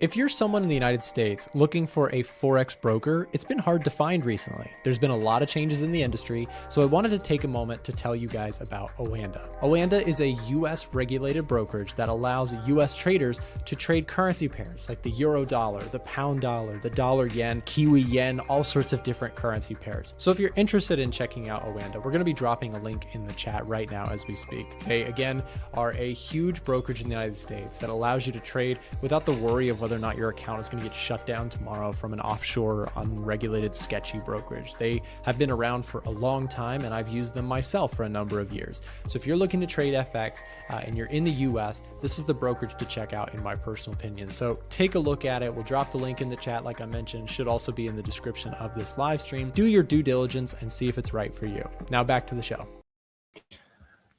If you're someone in the United States looking for a Forex broker, it's been hard to find recently. There's been a lot of changes in the industry, so I wanted to take a moment to tell you guys about Oanda. Oanda is a US regulated brokerage that allows US traders to trade currency pairs like the euro dollar, the pound dollar, the dollar yen, Kiwi yen, all sorts of different currency pairs. So if you're interested in checking out Oanda, we're going to be dropping a link in the chat right now as we speak. They, again, are a huge brokerage in the United States that allows you to trade without the worry of whether or not your account is going to get shut down tomorrow from an offshore, unregulated, sketchy brokerage. They have been around for a long time, and I've used them myself for a number of years. So if you're looking to trade FX and you're in the US, this is the brokerage to check out in my personal opinion. So take a look at it. We'll drop the link in the chat, like I mentioned, should also be in the description of this live stream. Do your due diligence and see if it's right for you. Now back to the show.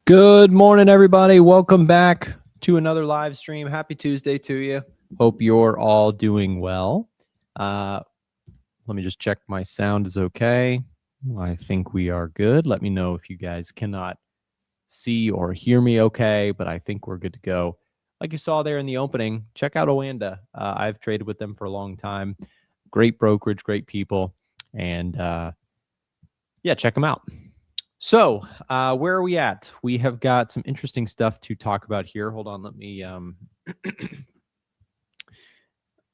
Good morning, everybody. Welcome back to another live stream. Happy Tuesday to you. Hope you're all doing well. Let me just check my sound is okay. I think we are good. Let me know if you guys cannot see or hear me okay, but I think we're good to go. Like you saw there in the opening, check out Oanda. I've traded with them for a long time. Great brokerage, great people, and yeah, check them out. So where are we at? We have got some interesting stuff to talk about here. Hold on, let me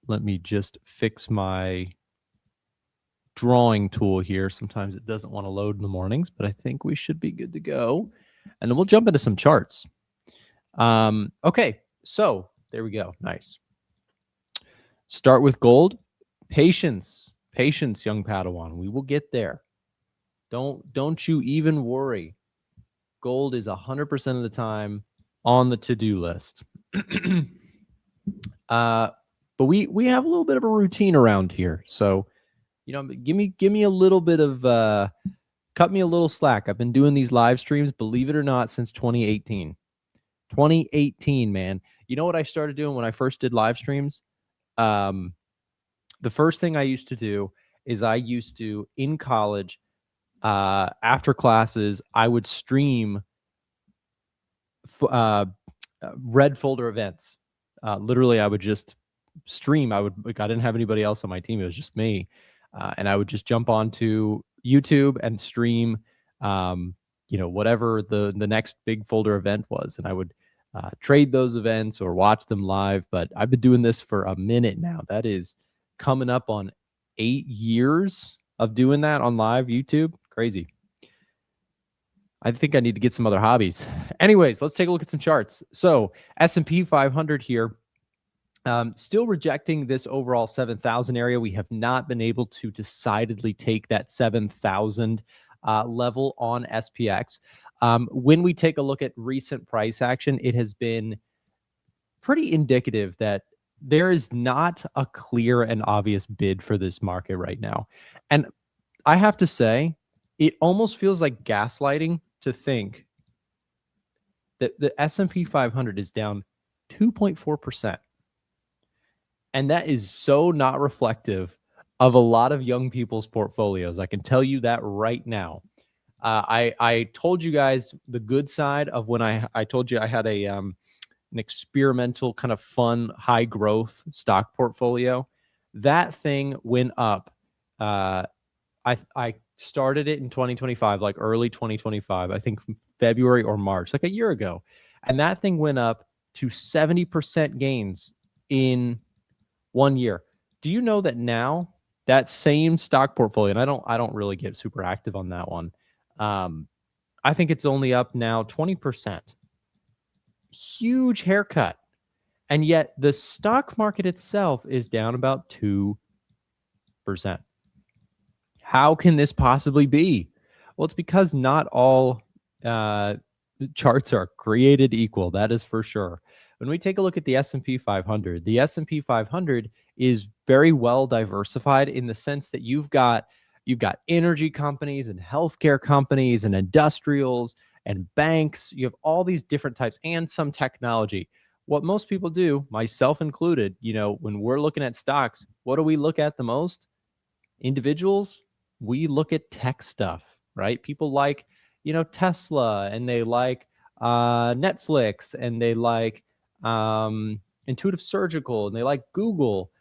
let me just fix my drawing tool here. Sometimes it doesn't want to load in the mornings, but I think we should be good to go. And then we'll jump into some charts. Okay, so there we go. Nice. Start with gold. Patience, patience, young Padawan. We will get there. Don't you even worry. Gold is 100% of the time on the to-do list. But we have a little bit of a routine around here. So, you know, give me a little bit of cut me a little slack. I've been doing these live streams, believe it or not, since 2018. 2018, man. You know what I started doing when I first did live streams? The first thing I used to do is I used to, in college, after classes, I would stream red folder events. Literally, I would just stream. I didn't have anybody else on my team. It was just me. And I would just jump onto YouTube and stream, you know, whatever the next big folder event was. And I would trade those events or watch them live. But I've been doing this for a minute now. That is coming up on 8 years of doing that on live YouTube. Crazy. I think I need to get some other hobbies. Anyways, let's take a look at some charts. So S&P 500 here. Still rejecting this overall 7,000 area. We have not been able to decidedly take that 7,000 level on SPX. When we take a look at recent price action, it has been pretty indicative that there is not a clear and obvious bid for this market right now. And I have to say, it almost feels like gaslighting to think that the S&P 500 is down 2.4%. And that is so not reflective of a lot of young people's portfolios. I can tell you that right now. I told you guys the good side of when I told you I had an experimental kind of fun, high growth stock portfolio. That thing went up. I started it in 2025, like early 2025, I think February or March, like a year ago. And that thing went up to 70% gains in 1 year. Do you know that now that same stock portfolio, and I don't really get super active on that one. I think it's only up now 20%. Huge haircut. And yet the stock market itself is down about 2%. How can this possibly be? Well, it's because not all charts are created equal. That is for sure. When we take a look at the S&P 500, the S&P 500 is very well diversified in the sense that you've got energy companies and healthcare companies and industrials and banks. You have all these different types and some technology. What most people do, myself included, you know, when we're looking at stocks, what do we look at the most? Individuals, we look at tech stuff, right? People like, you know, Tesla, and they like Netflix, and they like Intuitive Surgical, and they like Google.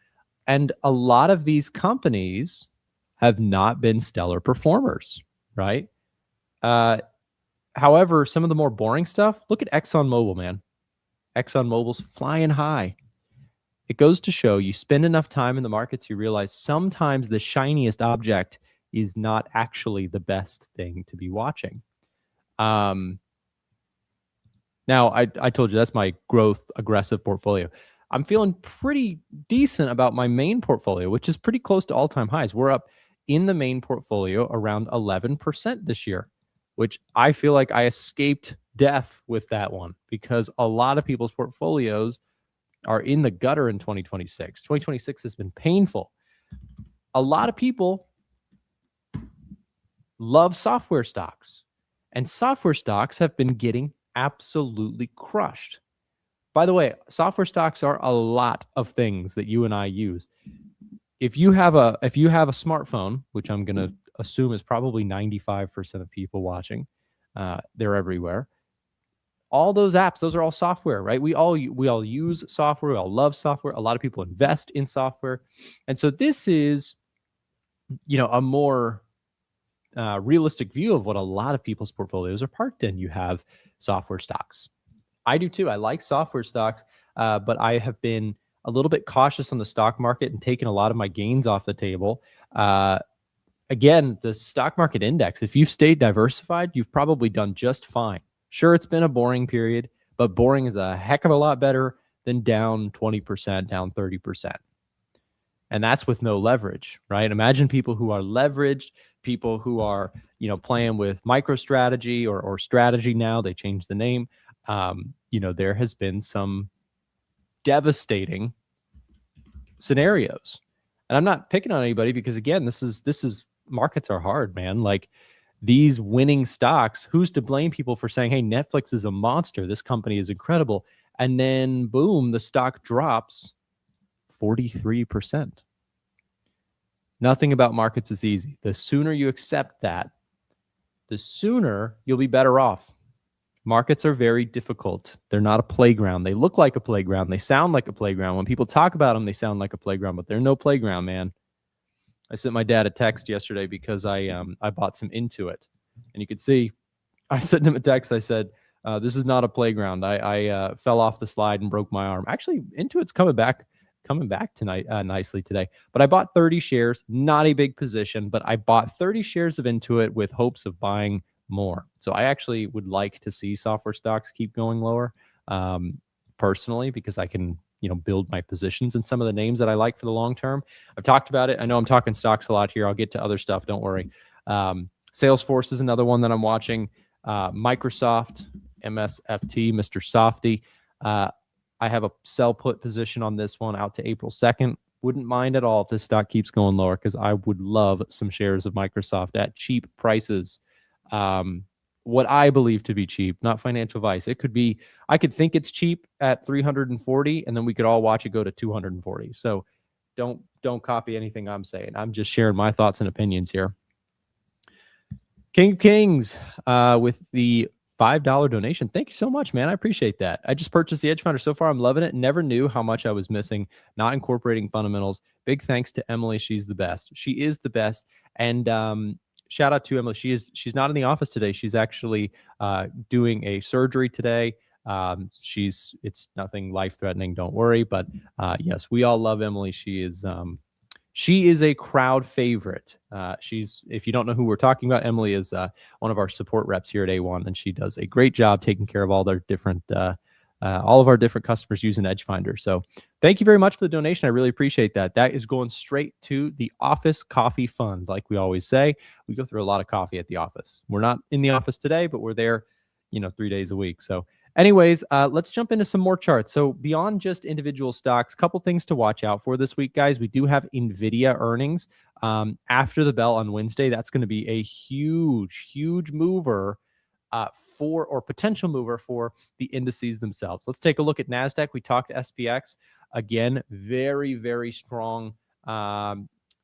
And a lot of these companies have not been stellar performers, right? However, some of the more boring stuff, look at ExxonMobil, man. ExxonMobil's flying high. It goes to show you spend enough time in the markets, you realize sometimes the shiniest object is not actually the best thing to be watching. Now, I told you that's my growth aggressive portfolio. I'm feeling pretty decent about my main portfolio, which is pretty close to all-time highs. We're up in the main portfolio around 11% this year, which I feel like I escaped death with that one because a lot of people's portfolios are in the gutter in 2026. 2026 has been painful. A lot of people love software stocks, and software stocks have been getting absolutely crushed. By the way, software stocks are a lot of things that you and I use. If you have a smartphone, which I'm going to assume is probably 95% of people watching, they're everywhere. All those apps, those are all software, right? We all use software. We all love software. A lot of people invest in software, and so this is, a more realistic view of what a lot of people's portfolios are parked in. You have software stocks. I do too. I like software stocks, but I have been a little bit cautious on the stock market and taken a lot of my gains off the table. Again, the stock market index, if you've stayed diversified, you've probably done just fine. Sure, it's been a boring period, but boring is a heck of a lot better than down 20%, down 30%. And that's with no leverage, right? Imagine people who are leveraged, people who are, playing with MicroStrategy or strategy now. They changed the name. There has been some devastating scenarios. And I'm not picking on anybody because, again, this is markets are hard, man. Like these winning stocks, who's to blame people for saying, hey, Netflix is a monster, this company is incredible, and then boom, the stock drops 43%. Nothing about markets is easy. The sooner you accept that, the sooner you'll be better off. Markets are very difficult. They're not a playground. They look like a playground. They sound like a playground. When people talk about them, they sound like a playground, but they're no playground, man. I sent my dad a text yesterday because I bought some Intuit, and you could see I sent him a text. I said, this is not a playground. I fell off the slide and broke my arm. Actually, Intuit's coming back tonight nicely today. But I bought 30 shares, not a big position, but I bought 30 shares of Intuit with hopes of buying more. So I actually would like to see software stocks keep going lower, personally, because I can, build my positions in some of the names that I like for the long term. I've talked about it. I know I'm talking stocks a lot here. I'll get to other stuff. Don't worry. Salesforce is another one that I'm watching. Microsoft, MSFT, Mr. Softy. I have a sell put position on this one out to April 2nd. Wouldn't mind at all if this stock keeps going lower because I would love some shares of Microsoft at cheap prices. What I believe to be cheap, not financial advice. It could be, I could think it's cheap at 340 and then we could all watch it go to 240. So don't copy anything I'm saying. I'm just sharing my thoughts and opinions here. King of Kings with the $5 donation. Thank you so much, man. I appreciate that. I just purchased the Edge Finder. So far, I'm loving it. Never knew how much I was missing, not incorporating fundamentals. Big thanks to Emily. She's the best. She is the best. And shout out to Emily. She's not in the office today. She's actually doing a surgery today. It's nothing life-threatening. Don't worry. But yes, we all love Emily. She is a crowd favorite. If you don't know who we're talking about, Emily is one of our support reps here at A1, and she does a great job taking care of all their different, all of our different customers using Edge Finder. So thank you very much for the donation. I really appreciate that. That is going straight to the office coffee fund. Like we always say, we go through a lot of coffee at the office. We're not in the office today, but we're there, 3 days a week. So anyways, let's jump into some more charts. So beyond just individual stocks, couple things to watch out for this week, guys. We do have Nvidia earnings after the bell on Wednesday. That's going to be a huge mover or potential mover for the indices themselves. Let's take a look at Nasdaq. We talked SPX again, very strong.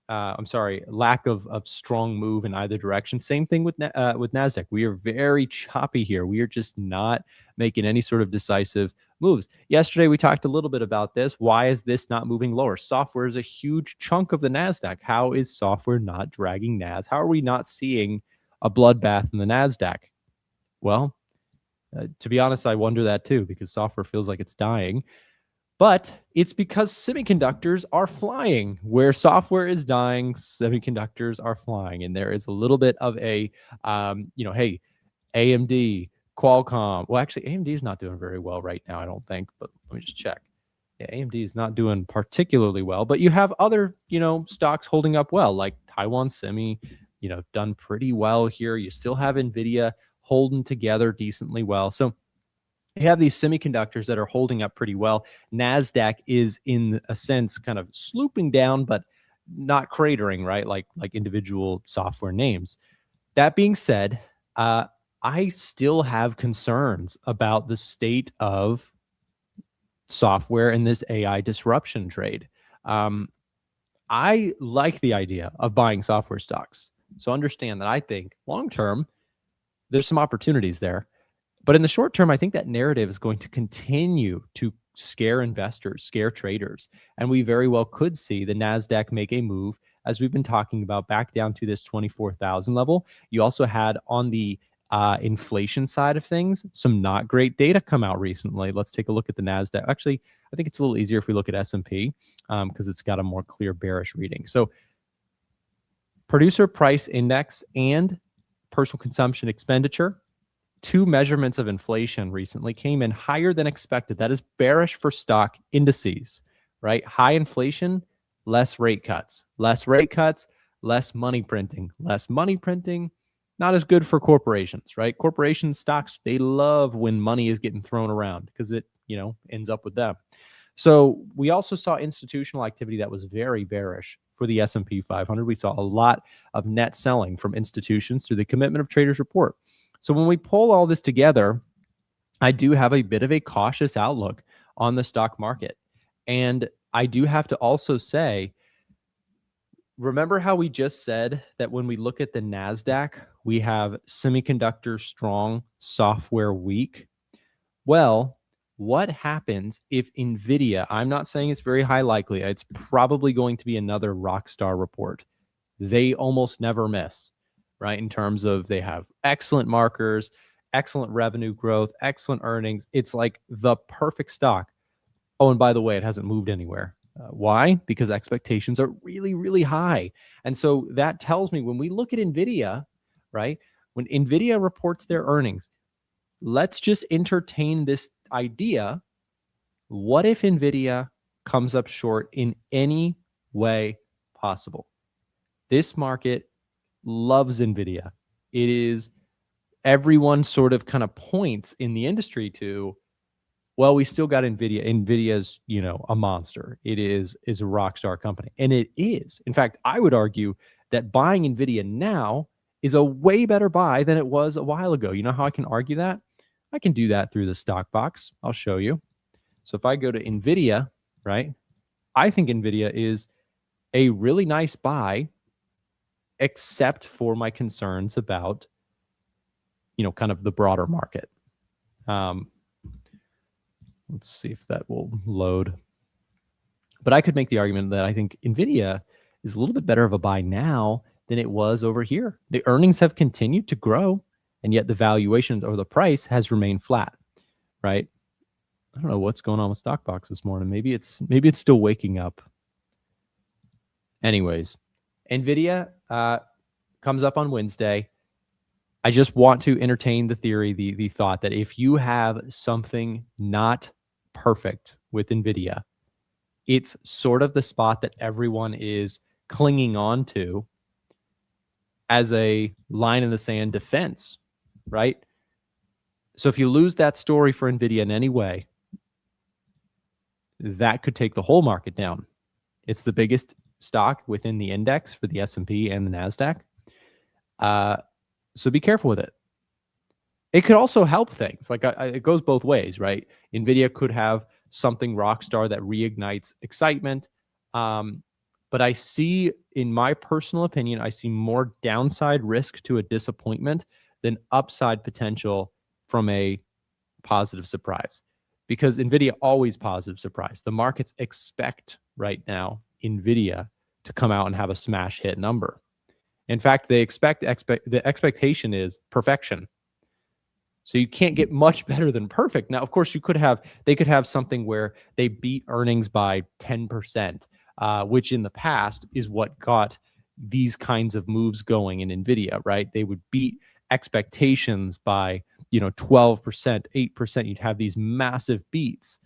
Lack of strong move in either direction. Same thing with Nasdaq. We are very choppy here. We are just not making any sort of decisive moves. Yesterday, we talked a little bit about this. Why is this not moving lower? Software is a huge chunk of the Nasdaq. How is software not dragging Nas? How are we not seeing a bloodbath in the Nasdaq? Well, to be honest, I wonder that too, because software feels like it's dying. But it's because semiconductors are flying. Where software is dying, semiconductors are flying. And there is a little bit of a, hey, AMD, Qualcomm. Well, actually, AMD is not doing very well right now, I don't think. But let me just check. Yeah, AMD is not doing particularly well. But you have other, stocks holding up well, like Taiwan Semi, done pretty well here. You still have Nvidia holding together decently well. So you have these semiconductors that are holding up pretty well. Nasdaq is, in a sense, kind of slooping down, but not cratering, right? Like individual software names. That being said, I still have concerns about the state of software in this AI disruption trade. I like the idea of buying software stocks. So understand that I think long term, there's some opportunities there. But in the short term, I think that narrative is going to continue to scare investors, scare traders. And we very well could see the NASDAQ make a move, as we've been talking about, back down to this 24,000 level. You also had on the inflation side of things, some not great data come out recently. Let's take a look at the NASDAQ. Actually, I think it's a little easier if we look at S&P because it's got a more clear bearish reading. So producer price index and personal consumption expenditure, two measurements of inflation recently, came in higher than expected. That is bearish for stock indices, right? High inflation, less rate cuts. Less rate cuts, less money printing. Less money printing, not as good for corporations, right? Corporation stocks, they love when money is getting thrown around because it, ends up with them. So we also saw institutional activity that was very bearish for the S&P 500. We saw a lot of net selling from institutions through the Commitment of Traders report. So when we pull all this together, I do have a bit of a cautious outlook on the stock market. And I do have to also say, remember how we just said that when we look at the NASDAQ, we have semiconductor strong, software weak? Well, what happens if Nvidia, I'm not saying it's very high likely, it's probably going to be another rockstar report. They almost never miss, right? In terms of they have excellent markers, excellent revenue growth, excellent earnings. It's like the perfect stock. Oh, and by the way, it hasn't moved anywhere. Why? Because expectations are really, really high. And so that tells me when we look at Nvidia, right? When Nvidia reports their earnings, let's just entertain this idea. What if Nvidia comes up short in any way possible? This market loves Nvidia. It is, everyone sort of kind of points in the industry to, well, we still got Nvidia. Nvidia's, a monster. It is a rock star company. And it is. In fact, I would argue that buying Nvidia now is a way better buy than it was a while ago. You know how I can argue that? I can do that through the stock box. I'll show you. So if I go to Nvidia, right, I think Nvidia is a really nice buy, except for my concerns about, kind of the broader market. Let's see if that will load. But I could make the argument that I think Nvidia is a little bit better of a buy now than it was over here. The earnings have continued to grow, and yet the valuation or the price has remained flat, right? I don't know what's going on with Stockbox this morning. Maybe it's still waking up. Anyways, Nvidia comes up on Wednesday. I just want to entertain the theory, the thought that if you have something not perfect with Nvidia, it's sort of the spot that everyone is clinging on to as a line in the sand defense, right? So if you lose that story for Nvidia in any way, that could take the whole market down. It's the biggest stock within the index for the S&P and the NASDAQ. So be careful with it. It could also help things. Like it goes both ways, right? Nvidia could have something rockstar that reignites excitement. But I see, in my personal opinion, I see more downside risk to a disappointment than upside potential from a positive surprise. because Nvidia always positive surprise. The markets expect right now Nvidia to come out and have a smash hit number. In fact, they the expectation is perfection. So you can't get much better than perfect. Now, of course, they could have something where they beat earnings by 10%, which in the past is what got these kinds of moves going in Nvidia, right? They would beat expectations by 12%, 8%. You'd have these massive beats.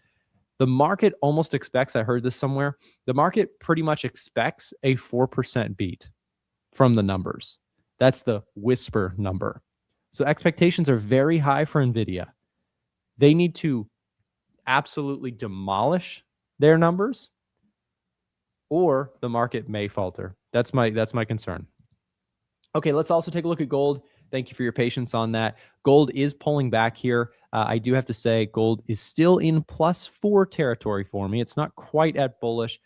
The market almost expects, I heard this somewhere, the market pretty much expects a 4% beat from the numbers. That's the whisper number. So expectations are very high for Nvidia. They need to absolutely demolish their numbers, or the market may falter. That's my concern. Okay, let's also take a look at gold. Thank you for your patience on that. Gold is pulling back here. I do have to say gold is still in +4 territory for me. It's not quite at bullish.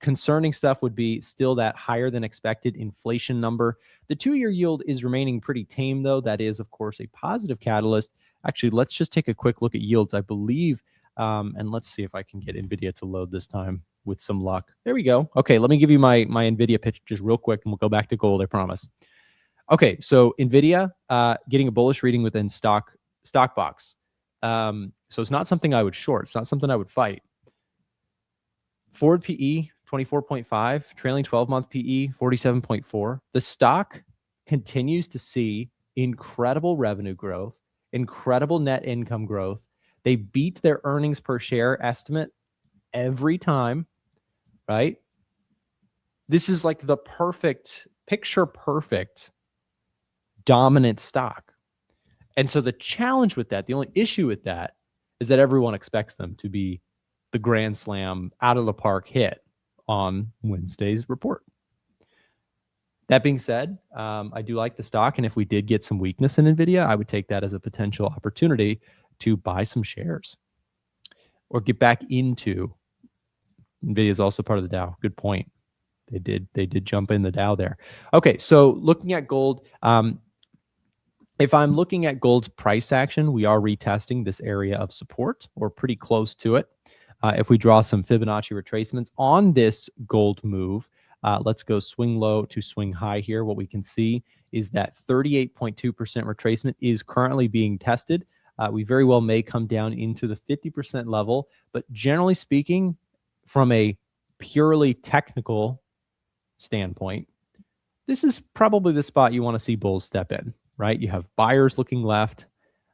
Concerning stuff would be still that higher than expected inflation number. The 2-year yield is remaining pretty tame, though. That is, of course, a positive catalyst. Actually, let's just take a quick look at yields, I believe. And let's see if I can get Nvidia to load this time with some luck. There we go. Okay, let me give you my Nvidia pitch just real quick, and we'll go back to gold, I promise. Okay, so Nvidia getting a bullish reading within stock box. So it's not something I would short. It's not something I would fight. Forward PE 24.5, trailing 12-month PE 47.4. The stock continues to see incredible revenue growth, incredible net income growth. They beat their earnings per share estimate every time, right? This is like the perfect, picture perfect dominant stock. And so the challenge with that, the only issue with that is that everyone expects them to be the grand slam out of the park hit on Wednesday's report. That being said, I do like the stock. And if we did get some weakness in Nvidia, I would take that as a potential opportunity to buy some shares or get back into. Nvidia is also part of the Dow. Good point. They did jump in the Dow there. Okay, so looking at gold, if I'm looking at gold's price action, we are retesting this area of support or pretty close to it. If we draw some Fibonacci retracements on this gold move, let's go swing low to swing high here. What we can see is that 38.2% retracement is currently being tested. We very well may come down into the 50% level, but generally speaking, from a purely technical standpoint, this is probably the spot you want to see bulls step in, right? You have buyers looking left.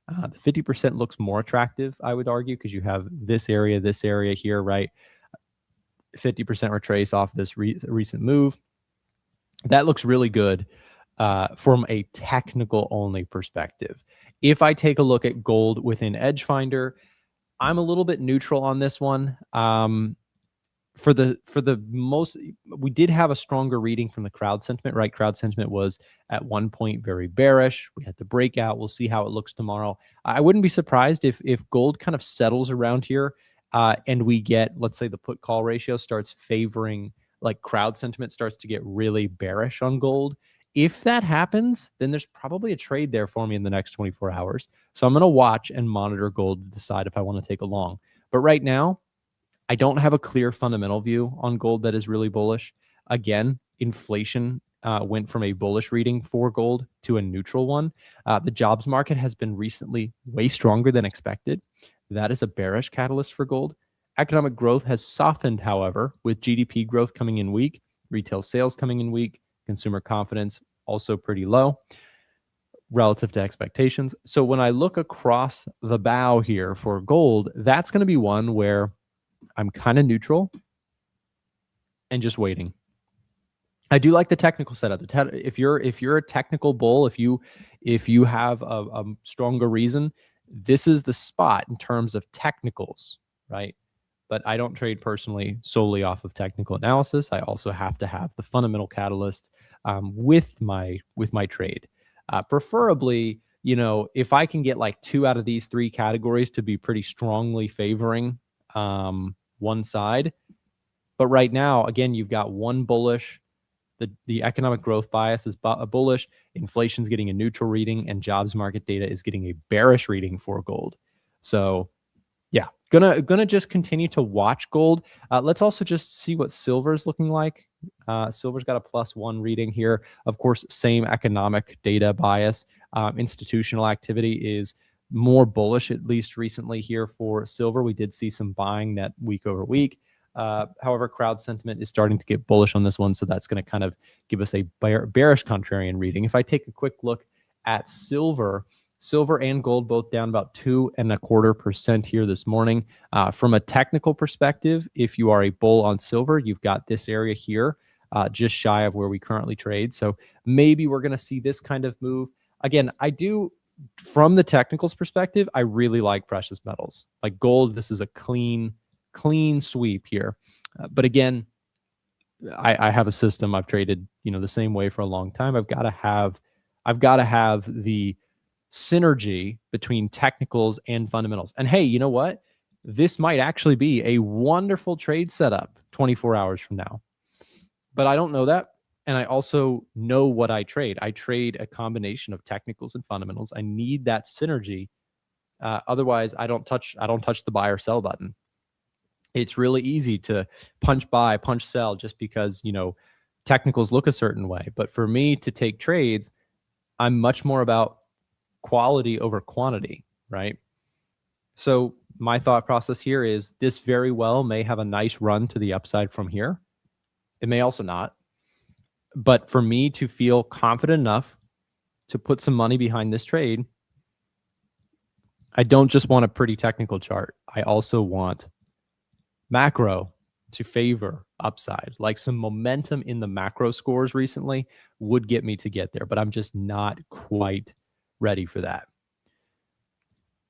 The 50% looks more attractive, I would argue, because you have this area here, right? 50% retrace off this recent move. That looks really good from a technical only perspective. If I take a look at gold within Edge Finder, I'm a little bit neutral on this one. For the most, we did have a stronger reading from the crowd sentiment, right? Crowd sentiment was at one point very bearish. We had the breakout. We'll see how it looks tomorrow. I wouldn't be surprised if gold kind of settles around here and we get, let's say the put call ratio starts favoring, like crowd sentiment starts to get really bearish on gold. If that happens, then there's probably a trade there for me in the next 24 hours. So I'm going to watch and monitor gold to decide if I want to take a long. But right now, I don't have a clear fundamental view on gold that is really bullish. Again, inflation went from a bullish reading for gold to a neutral one. The jobs market has been recently way stronger than expected. That is a bearish catalyst for gold. Economic growth has softened, however, with GDP growth coming in weak, retail sales coming in weak, consumer confidence also pretty low relative to expectations. So when I look across the bow here for gold, that's going to be one where I'm kind of neutral and just waiting. I do like the technical setup. If you're a technical bull, if you have a stronger reason, this is the spot in terms of technicals, right? But I don't trade personally solely off of technical analysis. I also have to have the fundamental catalyst with my trade. Preferably, if I can get like 2 out of these 3 categories to be pretty strongly favoring one side. But right now, again, you've got one bullish. The economic growth bias is bullish. Inflation's getting a neutral reading, and jobs market data is getting a bearish reading for gold. So Yeah, gonna just continue to watch gold. Let's also just see what silver is looking like. Silver's got a +1 reading here. Of course, same economic data bias. Institutional activity is more bullish, at least recently here for silver. We did see some buying net week over week. However, crowd sentiment is starting to get bullish on this one, so that's going to kind of give us a bearish contrarian reading. If I take a quick look at silver, silver and gold both down about 2.25% here this morning. From a technical perspective, if you are a bull on silver, you've got this area here, just shy of where we currently trade. So maybe we're going to see this kind of move. Again, I do, from the technicals perspective, I really like precious metals. Like gold, this is a clean sweep here. But again, I have a system. I've traded, the same way for a long time. I've got to have the synergy between technicals and fundamentals. And hey, you know what? This might actually be a wonderful trade setup 24 hours from now. But I don't know that. And I also know what I trade. I trade a combination of technicals and fundamentals. I need that synergy. Otherwise, I don't touch the buy or sell button. It's really easy to punch buy, punch sell just because, technicals look a certain way. But for me to take trades, I'm much more about quality over quantity, right? So my thought process here is this very well may have a nice run to the upside from here. It may also not. But for me to feel confident enough to put some money behind this trade, I don't just want a pretty technical chart. I also want macro to favor upside. Like some momentum in the macro scores recently would get me to get there, but I'm just not quite ready for that.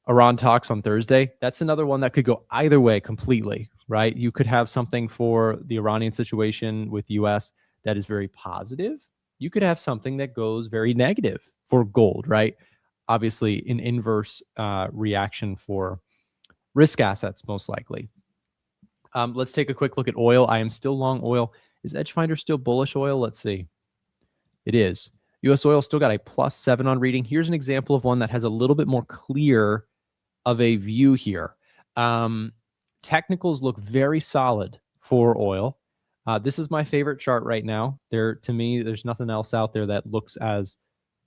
Iran talks on Thursday. That's another one that could go either way completely, right? You could have something for the Iranian situation with the US that is very positive. You could have something that goes very negative for gold, right? Obviously, an inverse reaction for risk assets, most likely. Let's take a quick look at oil. I am still long oil. Is Edgefinder still bullish oil? Let's see. It is. US oil still got a +7 on reading. Here's an example of one that has a little bit more clear of a view here. Technicals look very solid for oil. This is my favorite chart right now. To me, there's nothing else out there that looks as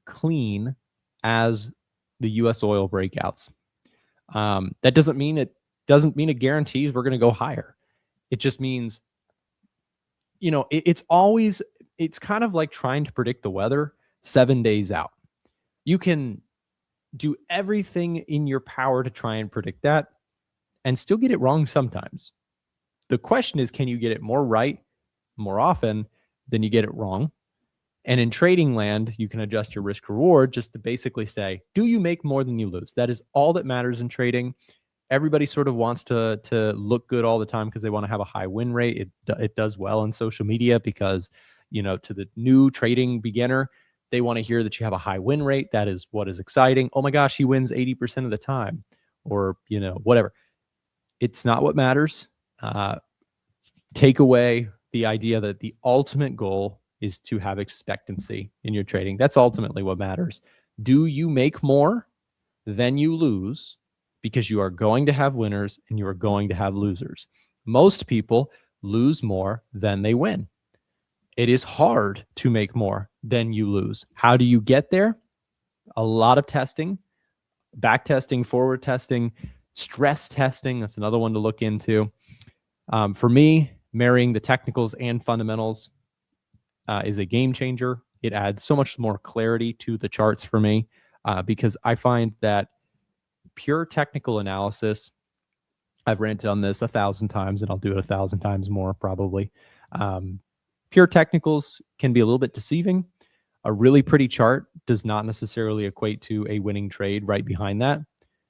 clean as the US oil breakouts. That doesn't mean it guarantees we're going to go higher. It just means, it's kind of like trying to predict the weather 7 days out. You can do everything in your power to try and predict that and still get it wrong sometimes. The question is, can you get it more right more often than you get it wrong? And in trading land, you can adjust your risk reward just to basically say, do you make more than you lose? That is all that matters in trading. Everybody sort of wants to look good all the time because they want to have a high win rate. It does well on social media because, to the new trading beginner, they want to hear that you have a high win rate. That is what is exciting. Oh my gosh, he wins 80% of the time, or, whatever. It's not what matters. Take away the idea that the ultimate goal is to have expectancy in your trading. That's ultimately what matters. Do you make more than you lose? Because you are going to have winners and you are going to have losers. Most people lose more than they win. It is hard to make more than you lose. How do you get there? A lot of testing, back testing, forward testing, stress testing. That's another one to look into. For me, marrying the technicals and fundamentals is a game changer. It adds so much more clarity to the charts for me because I find that pure technical analysis, I've ranted on this 1,000 times and I'll do it 1,000 times more probably. Pure technicals can be a little bit deceiving. A really pretty chart does not necessarily equate to a winning trade right behind that.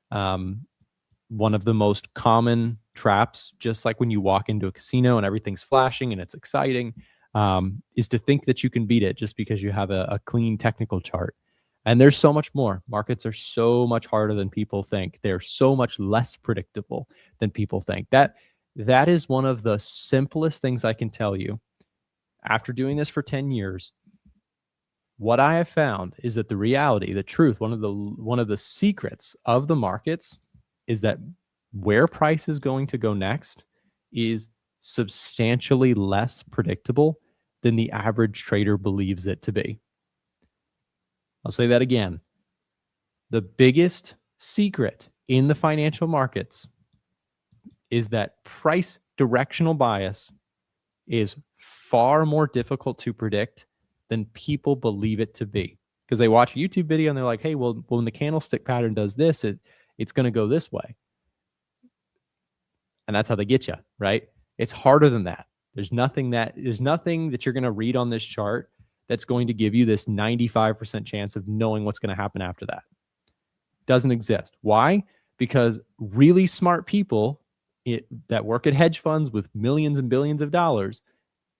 One of the most common traps, just like when you walk into a casino and everything's flashing and it's exciting, is to think that you can beat it just because you have a clean technical chart. And there's so much more. Markets are so much harder than people think. They're so much less predictable than people think. That is one of the simplest things I can tell you. After doing this for 10 years, what I have found is that the reality, the truth, one of the secrets of the markets is that where price is going to go next is substantially less predictable than the average trader believes it to be. I'll say that again. The biggest secret in the financial markets is that price directional bias is far more difficult to predict than people believe it to be. Because they watch a YouTube video and they're like, hey, well, when the candlestick pattern does this, it's going to go this way. And that's how they get you, right? It's harder than that. There's nothing that you're going to read on this chart that's going to give you this 95% chance of knowing what's going to happen after that. Doesn't exist. Why? Because really smart people that work at hedge funds with millions and billions of dollars,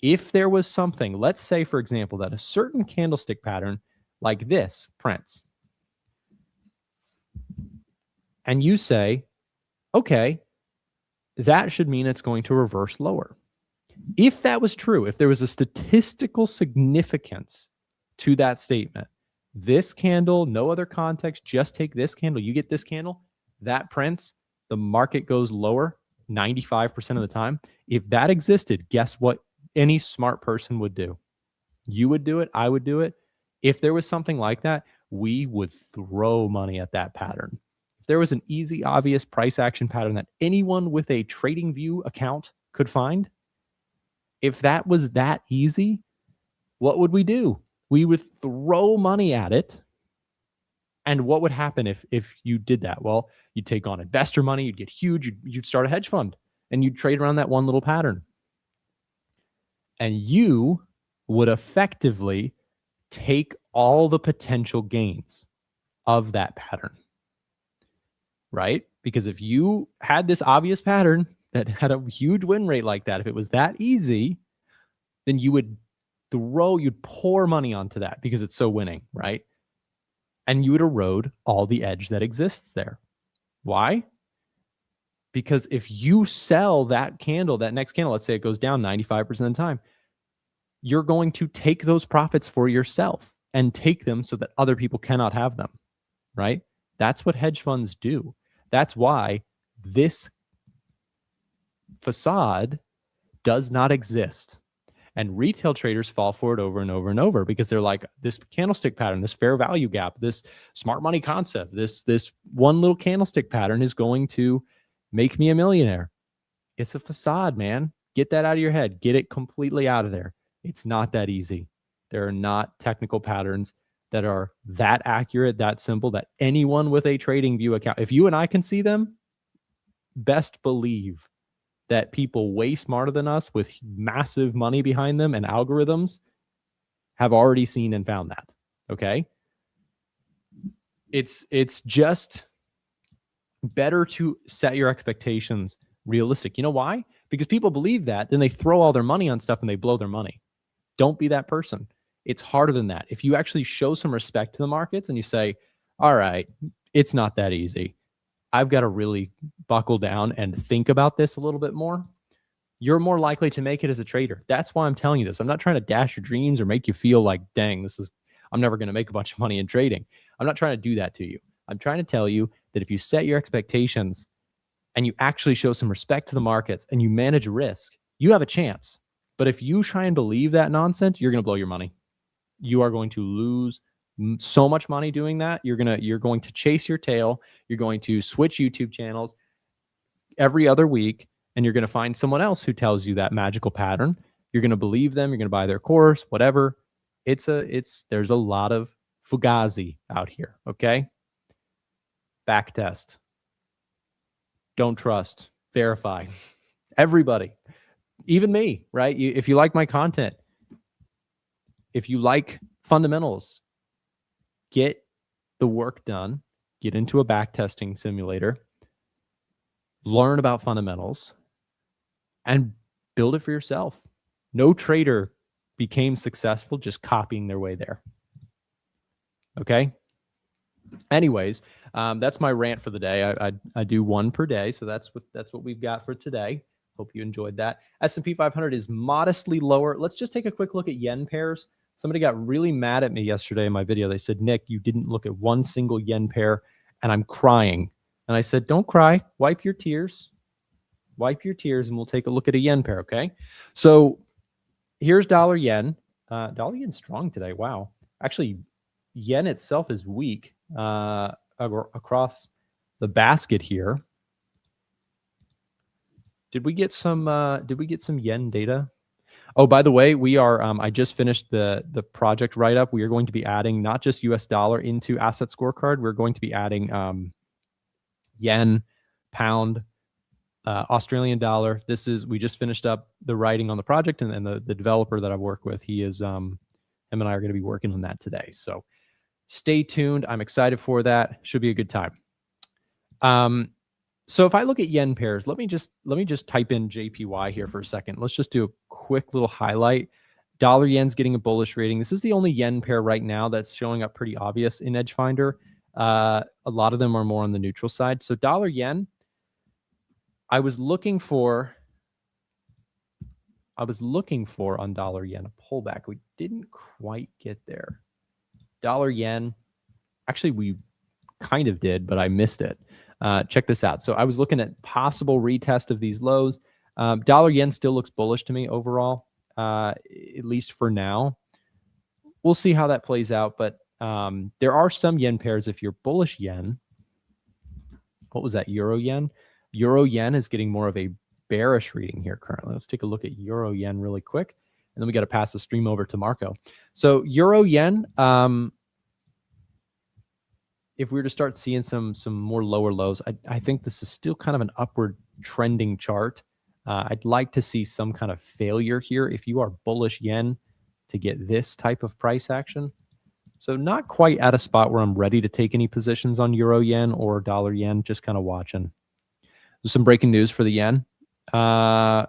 if there was something, let's say, for example, that a certain candlestick pattern like this prints, and you say, okay, that should mean it's going to reverse lower. If that was true, if there was a statistical significance to that statement, this candle, no other context, just take this candle, you get this candle, that prints, the market goes lower 95% of the time. If that existed, guess what any smart person would do? You would do it, I would do it. If there was something like that, we would throw money at that pattern. If there was an easy, obvious price action pattern that anyone with a TradingView account could find, if that was that easy, what would we do? We would throw money at it. And what would happen if you did that? Well, you'd take on investor money, you'd get huge, you'd start a hedge fund, and you'd trade around that one little pattern. And you would effectively take all the potential gains of that pattern, right? Because if you had this obvious pattern that had a huge win rate like that, if it was that easy, then you'd pour money onto that because it's so winning, right? And you would erode all the edge that exists there. Why? Because if you sell that candle, that next candle, let's say it goes down 95% of the time, you're going to take those profits for yourself and take them so that other people cannot have them, right? That's what hedge funds do. That's why this facade does not exist. And retail traders fall for it over and over and over because they're like, this candlestick pattern, this fair value gap, this smart money concept, this one little candlestick pattern is going to make me a millionaire. It's a facade, man. Get that out of your head. Get it completely out of there. It's not that easy. There are not technical patterns that are that accurate, that simple, that anyone with a TradingView account, if you and I can see them, best believe that people way smarter than us with massive money behind them and algorithms have already seen and found that. Okay. It's just better to set your expectations realistic. You know why? Because people believe that, then they throw all their money on stuff and they blow their money. Don't be that person. It's harder than that. If you actually show some respect to the markets and you say, all right, it's not that easy, I've got to really buckle down and think about this a little bit more, you're more likely to make it as a trader. That's why I'm telling you this. I'm not trying to dash your dreams or make you feel like, dang, I'm never going to make a bunch of money in trading. I'm not trying to do that to you. I'm trying to tell you that if you set your expectations and you actually show some respect to the markets and you manage risk, you have a chance. But if you try and believe that nonsense, you're going to blow your money. You are going to lose so much money doing that. You're going to chase your tail. You're going to switch YouTube channels every other week, and you're going to find someone else who tells you that magical pattern. You're going to believe them. You're going to buy their course, whatever. There's a lot of fugazi out here. Okay. Back test. Don't trust. Verify. Everybody, even me, right? If you like my content, if you like fundamentals, get the work done, get into a back testing simulator, learn about fundamentals, and build it for yourself. No trader became successful just copying their way there. Okay. Anyways, that's my rant for the day. I do one per day, so that's what we've got for today. Hope you enjoyed that. S&P 500 is modestly lower. Let's just take a quick look at yen pairs. Somebody got really mad at me yesterday in my video. They said, Nick, you didn't look at one single yen pair, and I'm crying And I said, don't cry, wipe your tears, and we'll take a look at a yen pair, okay? So here's dollar yen. Dollar yen strong today. Wow. Actually, yen itself is weak across the basket here. Did we get some yen data? Oh, by the way, we are I just finished the project write-up. We are going to be adding not just US dollar into asset scorecard. We're going to be adding yen, pound, Australian dollar. We just finished up the writing on the project, and the developer that I've worked with, him and I are going to be working on that today. So stay tuned. I'm excited for that. Should be a good time. So if I look at yen pairs, let me just type in JPY here for a second. Let's just do a quick little highlight. Dollar yen's getting a bullish rating. This is the only yen pair right now that's showing up pretty obvious in EdgeFinder. A lot of them are more on the neutral side. So dollar yen, I was looking for on dollar yen a pullback. We didn't quite get there. Dollar yen, actually we kind of did, but I missed it. Check this out. So I was looking at possible retest of these lows. Dollar yen still looks bullish to me overall, at least for now. We'll see how that plays out, but there are some yen pairs. If you're bullish yen, what was that, euro yen? Euro yen is getting more of a bearish reading here currently. Let's take a look at euro yen really quick, and then we got to pass the stream over to Marco. So euro yen, if we were to start seeing some more lower lows, I think this is still kind of an upward trending chart. I'd like to see some kind of failure here if you are bullish yen to get this type of price action. So not quite at a spot where I'm ready to take any positions on euro yen or dollar yen, just kind of watching. There's some breaking news for the yen. Takaichi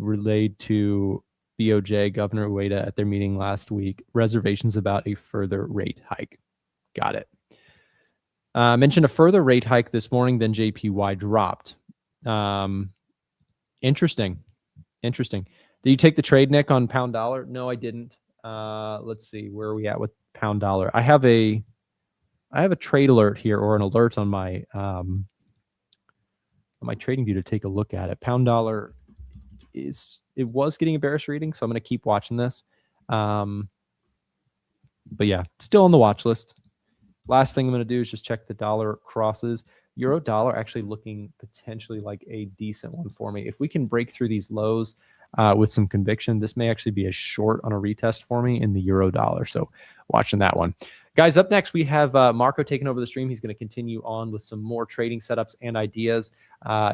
relayed to BOJ Governor Ueda at their meeting last week reservations about a further rate hike. Got it. Mentioned a further rate hike this morning, then JPY dropped. Interesting. Did you take the trade, Nick, on pound dollar? No, I didn't. Let's see, where are we at with pound dollar? I have a trade alert here, or an alert on my trading view to take a look at it. Pound dollar was getting a bearish reading, so I'm going to keep watching this. But yeah, still on the watch list. Last thing I'm going to do is just check the dollar crosses. Euro dollar actually looking potentially like a decent one for me. If we can break through these lows with some conviction, this may actually be a short on a retest for me in the euro dollar. So watching that one. Guys, up next, we have Marco taking over the stream. He's going to continue on with some more trading setups and ideas,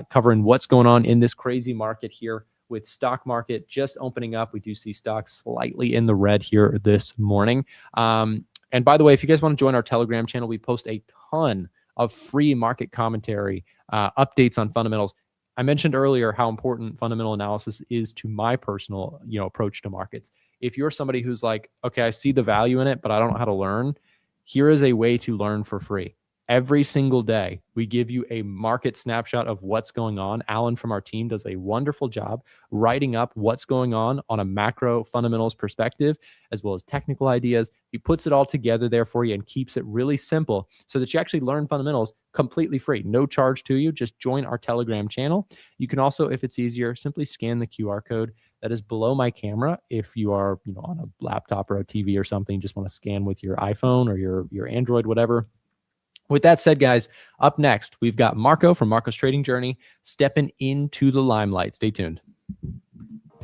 covering what's going on in this crazy market here with stock market just opening up. We do see stocks slightly in the red here this morning. And by the way, if you guys want to join our Telegram channel, we post a ton of free market commentary, updates on fundamentals. I mentioned earlier how important fundamental analysis is to my personal, approach to markets. If you're somebody who's like, okay, I see the value in it, but I don't know how to learn, here is a way to learn for free. Every single day, we give you a market snapshot of what's going on. Alan from our team does a wonderful job writing up what's going on a macro fundamentals perspective, as well as technical ideas. He puts it all together there for you and keeps it really simple so that you actually learn fundamentals completely free. No charge to you. Just join our Telegram channel. You can also, if it's easier, simply scan the QR code that is below my camera. If you are, on a laptop or a TV or something, just want to scan with your iPhone or your Android, whatever. With that said, guys, up next, we've got Marco from Marco's Trading Journey stepping into the limelight. Stay tuned.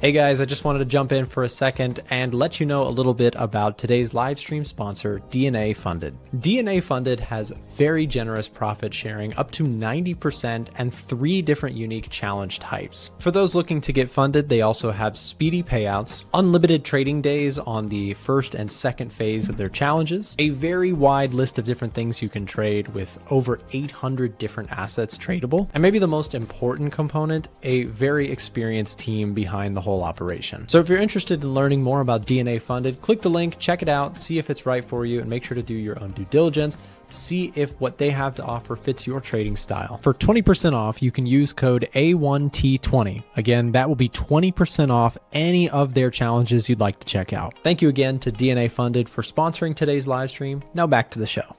Hey guys, I just wanted to jump in for a second and let you know a little bit about today's live stream sponsor, DNA Funded. DNA Funded has very generous profit sharing, up to 90%, and 3 different unique challenge types. For those looking to get funded, they also have speedy payouts, unlimited trading days on the first and second phase of their challenges, a very wide list of different things you can trade with over 800 different assets tradable, and maybe the most important component, a very experienced team behind the whole operation. So if you're interested in learning more about DNA Funded, click the link, check it out, see if it's right for you, and make sure to do your own due diligence to see if what they have to offer fits your trading style. For 20% off, you can use code A1T20. Again, that will be 20% off any of their challenges you'd like to check out. Thank you again to DNA Funded for sponsoring today's live stream. Now back to the show.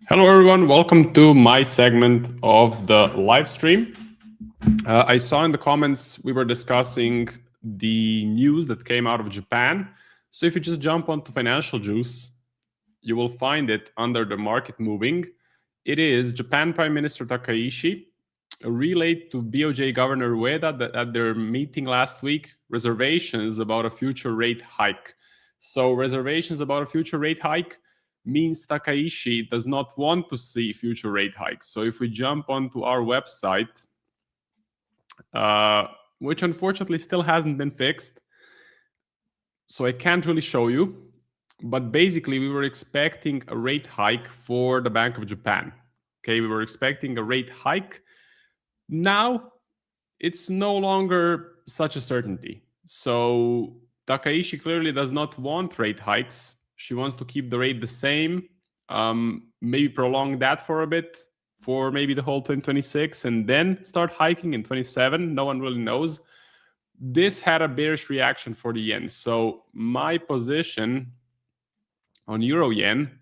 Hello everyone, welcome to my segment of the live stream. I saw in the comments we were discussing the news that came out of Japan. So if you just jump onto Financial Juice, you will find it under the market moving. It is Japan Prime Minister Takaishi relayed to BOJ Governor Ueda that at their meeting last week reservations about a future rate hike. So reservations about a future rate hike means Takaishi does not want to see future rate hikes. So if we jump onto our website, which unfortunately still hasn't been fixed, so I can't really show you, but basically we were expecting a rate hike for the Bank of Japan. Okay, we were expecting a rate hike. Now it's no longer such a certainty. So Takaishi clearly does not want rate hikes. She wants to keep the rate the same, maybe prolong that for a bit, for maybe the whole 2026, and then start hiking in 27. No one really knows. This had a bearish reaction for the yen. So my position on euro yen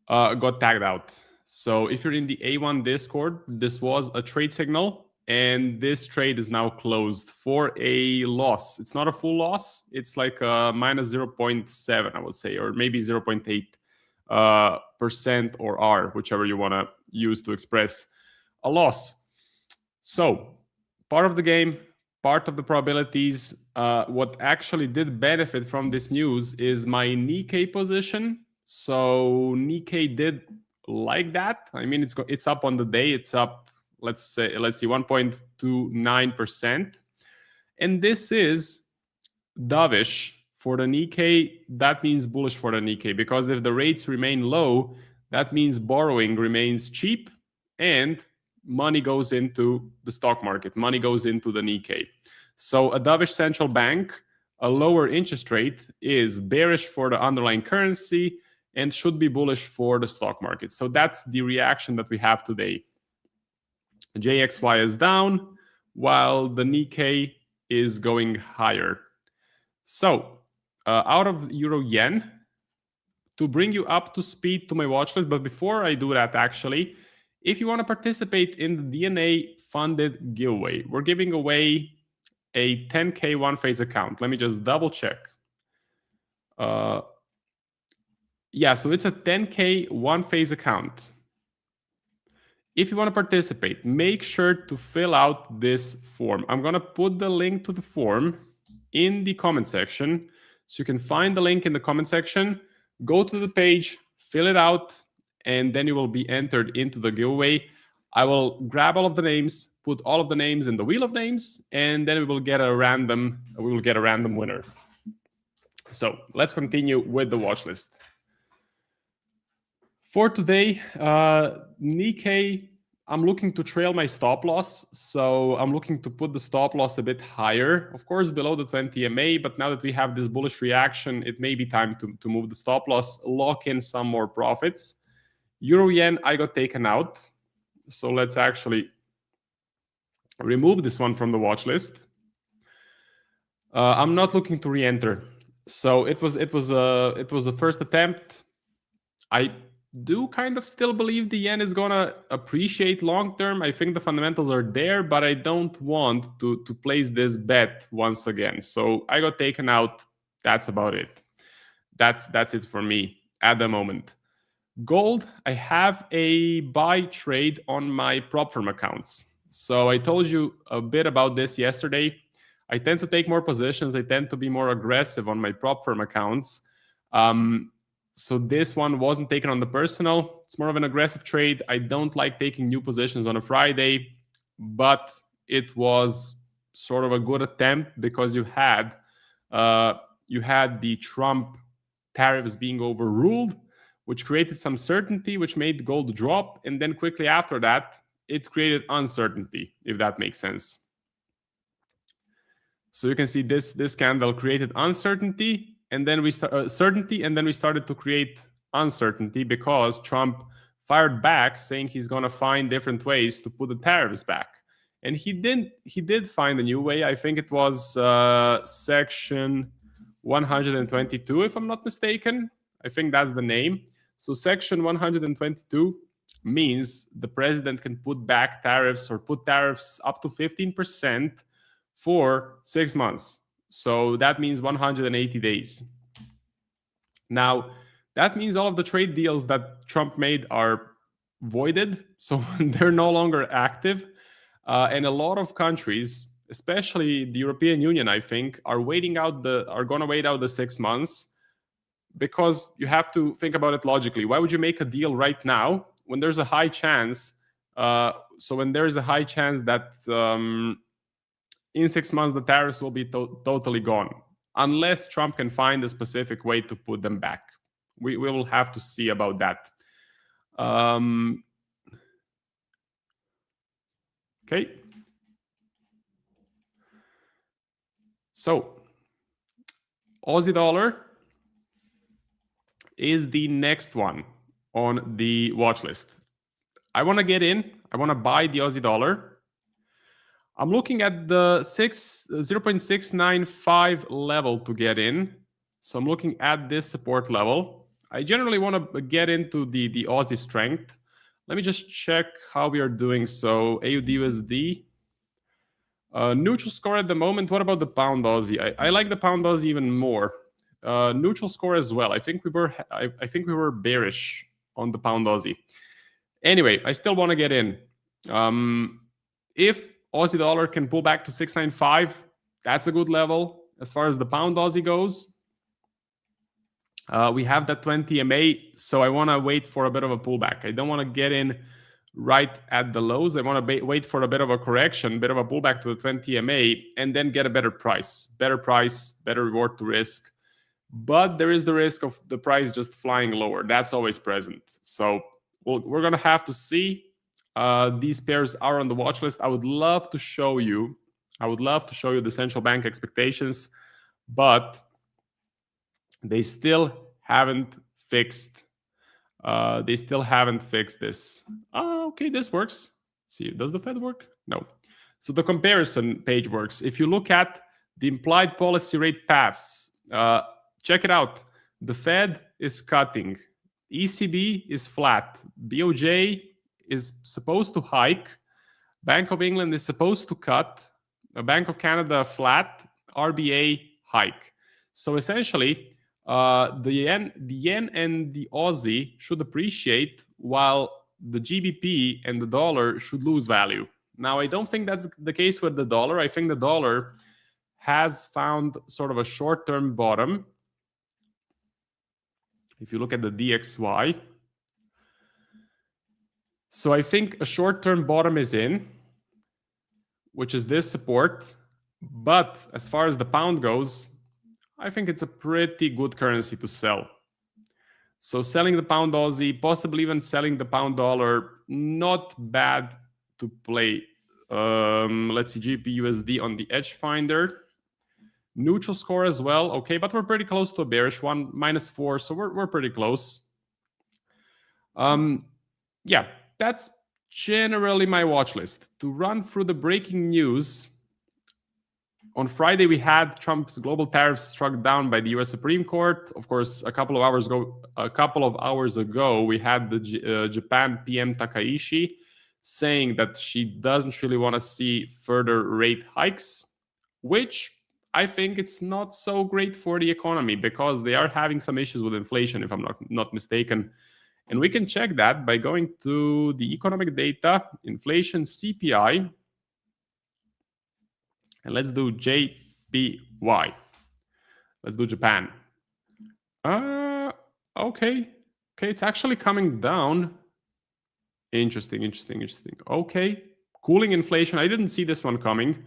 got tagged out. So if you're in the A1 Discord, this was a trade signal, and this trade is now closed for a loss. It's not a full loss. It's like a minus 0.7, I would say, or maybe 0.8 percent or R, whichever you want to use to express a loss. So part of the game, part of the probabilities. What actually did benefit from this news is my Nikkei position. So Nikkei did like that. I mean, it's up on the day. It's up, let's see, 1.29%. And this is dovish for the Nikkei. That means bullish for the Nikkei, because if the rates remain low, that means borrowing remains cheap and money goes into the stock market. Money goes into the Nikkei. So a dovish central bank, a lower interest rate is bearish for the underlying currency and should be bullish for the stock market. So that's the reaction that we have today. JXY is down while the Nikkei is going higher. So out of euro yen, to bring you up to speed to my watch list, but before I do that, actually, if you want to participate in the DNA funded giveaway, we're giving away a 10K one phase account. Let me just double check. Yeah, so it's a 10K one phase account. If you want to participate, make sure to fill out this form. I'm going to put the link to the form in the comment section. So you can find the link in the comment section, go to the page, fill it out, and then you will be entered into the giveaway. I will grab all of the names, put all of the names in the wheel of names, and then we will get a random winner. So let's continue with the watch list. For today, Nikkei, I'm looking to trail my stop loss. So I'm looking to put the stop loss a bit higher, of course, below the 20 MA. But now that we have this bullish reaction, it may be time to move the stop loss, lock in some more profits. Euro yen, I got taken out. So let's actually remove this one from the watch list. I'm not looking to re-enter. So it was a first attempt. I do kind of still believe the yen is gonna appreciate long term. I think the fundamentals are there, but I don't want to place this bet once again. So I got taken out. That's about it. That's it for me at the moment. Gold, I have a buy trade on my prop firm accounts. So I told you a bit about this yesterday. I tend to take more positions. I tend to be more aggressive on my prop firm accounts. So this one wasn't taken on the personal. It's more of an aggressive trade. I don't like taking new positions on a Friday, but it was sort of a good attempt because you had the Trump tariffs being overruled, which created some certainty, which made gold drop. And then quickly after that, it created uncertainty, if that makes sense. So you can see this candle created uncertainty, and then we certainty, and then we started to create uncertainty because Trump fired back, saying he's going to find different ways to put the tariffs back. And he did find a new way. I think it was section 122, if I'm not mistaken. I think that's the name. So Section 122 means the president can put back tariffs or put tariffs up to 15% for 6 months. So that means 180 days. Now, that means all of the trade deals that Trump made are voided, so they're no longer active. And a lot of countries, especially the European Union, I think, are going to wait out the 6 months, because you have to think about it logically. Why would you make a deal right now when there's a high chance? When there is a high chance that in 6 months the tariffs will be totally gone, unless Trump can find a specific way to put them back. We will have to see about that. Okay. So Aussie dollar is the next one on the watch list. I want to get in. I want to buy the Aussie dollar. I'm looking at the 0.695 level to get in. So I'm looking at this support level. I generally want to get into the Aussie strength. Let me just check how we are doing. So AUD USD. Neutral score at the moment. What about the pound Aussie? I like the pound Aussie even more. Neutral score as well. I think we were bearish on the pound Aussie. Anyway, I still want to get in. If Aussie dollar can pull back to 695, that's a good level. As far as the pound Aussie goes, we have that 20 MA, so I want to wait for a bit of a pullback. I don't want to get in right at the lows. I want to wait for a bit of a correction, bit of a pullback to the 20 MA, and then get a better price, better reward to risk. But there is the risk of the price just flying lower. That's always present. So we're going to have to see. These pairs are on the watch list. I would love to show you the central bank expectations, but they still haven't fixed. This. Okay, this works. Let's see, does the Fed work? No. So the comparison page works. If you look at the implied policy rate paths, check it out. The Fed is cutting. ECB is flat. BOJ is supposed to hike. Bank of England is supposed to cut. Bank of Canada flat. RBA hike. So essentially, the yen and the Aussie should appreciate, while the GBP and the dollar should lose value. Now, I don't think that's the case with the dollar. I think the dollar has found sort of a short-term bottom. If you look at the DXY. So I think a short-term bottom is in, which is this support. But as far as the pound goes, I think it's a pretty good currency to sell. So selling the pound Aussie, possibly even selling the pound dollar, not bad to play. Let's see, GBP/USD on the Edge Finder. Neutral score as well. Okay, but we're pretty close to a bearish one, -4. So we're pretty close. Yeah, that's generally my watch list. To run through the breaking news, on Friday, we had Trump's global tariffs struck down by the U.S. Supreme Court. Of course, a couple of hours ago, we had the Japan PM Takaishi saying that she doesn't really want to see further rate hikes, which I think it's not so great for the economy, because they are having some issues with inflation, if I'm not mistaken. And we can check that by going to the economic data, inflation, CPI. And let's do JPY. Let's do Japan. Okay, it's actually coming down. Interesting. Okay, cooling inflation. I didn't see this one coming.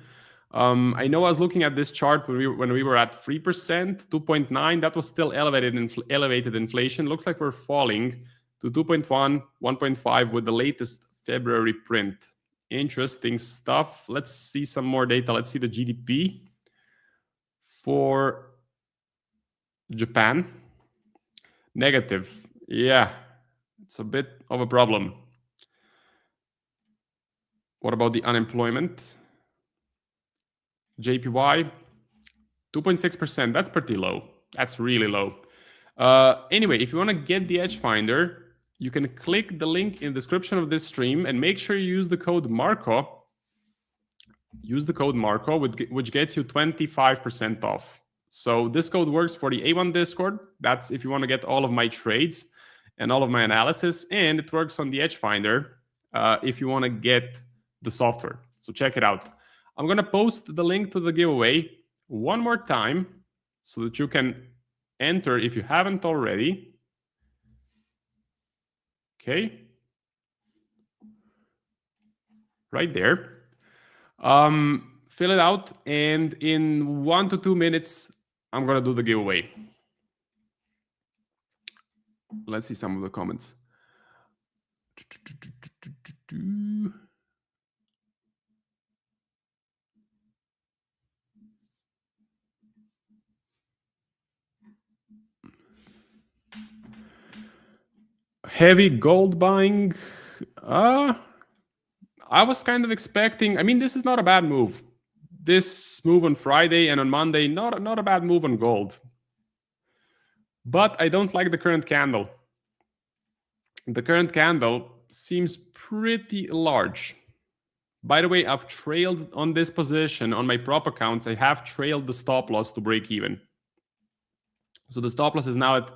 I know I was looking at this chart when we were at 3%, 2.9. That was still elevated inflation. Looks like we're falling to 2.1, 1.5 with the latest February print. Interesting stuff. Let's see some more data. Let's see the GDP for Japan. Negative. Yeah, it's a bit of a problem. What about the unemployment? JPY, 2.6%. That's pretty low. That's really low. Anyway, if you want to get the Edge Finder, you can click the link in the description of this stream and make sure you use the code Marco. Use the code Marco, which gets you 25% off. So this code works for the A1 Discord. That's if you want to get all of my trades and all of my analysis. And it works on the Edge Finder if you want to get the software. So check it out. I'm going to post the link to the giveaway one more time so that you can enter if you haven't already. Okay. Right there. Fill it out, and in 1 to 2 minutes, I'm going to do the giveaway. Let's see some of the comments. Heavy gold buying. I was kind of expecting, I mean, this is not a bad move. This move on Friday and on Monday, not a bad move on gold. But I don't like the current candle. The current candle seems pretty large. By the way, I've trailed on this position on my prop accounts. I have trailed the stop loss to break even. So the stop loss is now at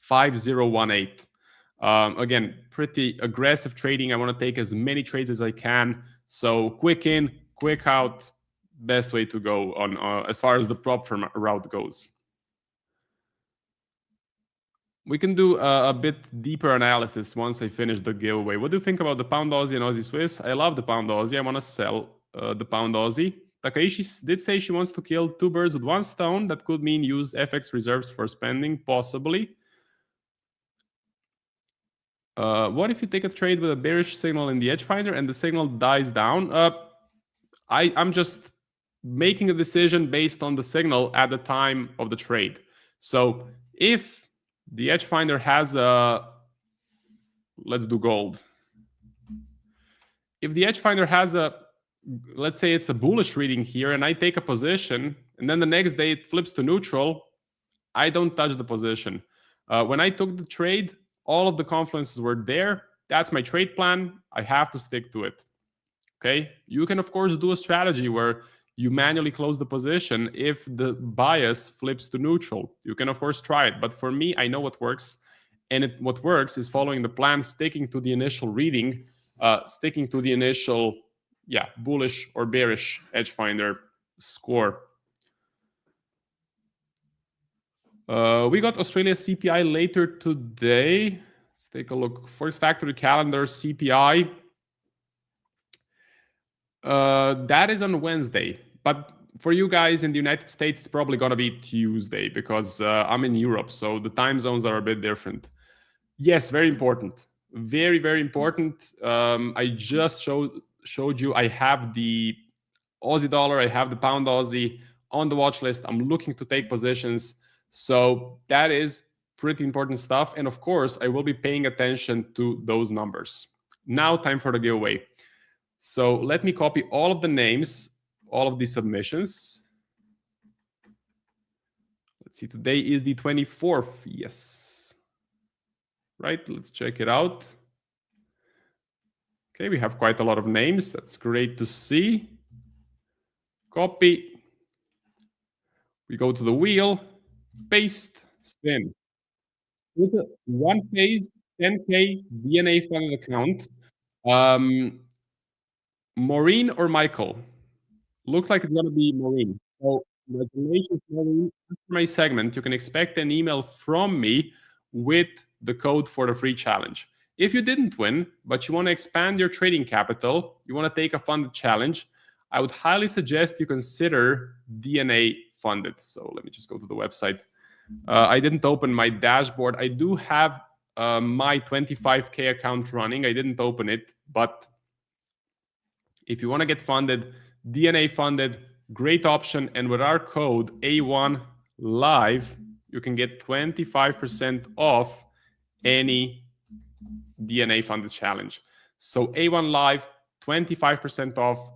5018. Again, pretty aggressive trading. I want to take as many trades as I can. So quick in, quick out, best way to go on as far as the prop firm route goes. We can do a bit deeper analysis once I finish the giveaway. What do you think about the Pound Aussie and Aussie Swiss? I love the Pound Aussie. I want to sell the Pound Aussie. Takaishi did say she wants to kill 2 birds with 1 stone. That could mean use FX reserves for spending, possibly. What if you take a trade with a bearish signal in the Edge Finder and the signal dies down? I'm just making a decision based on the signal at the time of the trade. So if the Edge Finder has a, let's do gold. If the Edge Finder has a, let's say it's a bullish reading here, and I take a position, and then the next day it flips to neutral, I don't touch the position. When I took the trade, all of the confluences were there. That's my trade plan. I have to stick to it. Okay. You can, of course, do a strategy where you manually close the position if the bias flips to neutral. You can, of course, try it. But for me, I know what works. And what works is following the plan, sticking to the initial reading, sticking to the initial, bullish or bearish Edge Finder score. We got Australia CPI later today. Let's take a look. Forex Factory calendar CPI. That is on Wednesday. But for you guys in the United States, it's probably going to be Tuesday because I'm in Europe. So the time zones are a bit different. Yes, very important. Very, very important. I just showed you I have the Aussie dollar. I have the Pound Aussie on the watch list. I'm looking to take positions. So that is pretty important stuff. And of course, I will be paying attention to those numbers. Now, time for the giveaway. So let me copy all of the names, all of the submissions. Let's see, today is the 24th. Yes. Right, let's check it out. Okay, we have quite a lot of names. That's great to see. Copy. We go to the wheel. Paste, spin. With a 1 phase 10K DNA funded account. Maureen or Michael? Looks like it's going to be Maureen. So congratulations, Maureen. After my segment, you can expect an email from me with the code for the free challenge. If you didn't win, but you want to expand your trading capital, you want to take a funded challenge, I would highly suggest you consider DNA funded. So let me just go to the website. I didn't open my dashboard. I do have my 25K account running. I didn't open it, but if you want to get funded, DNA funded, great option. And with our code A1 Live, you can get 25% off any DNA funded challenge. So A1 Live, 25% off.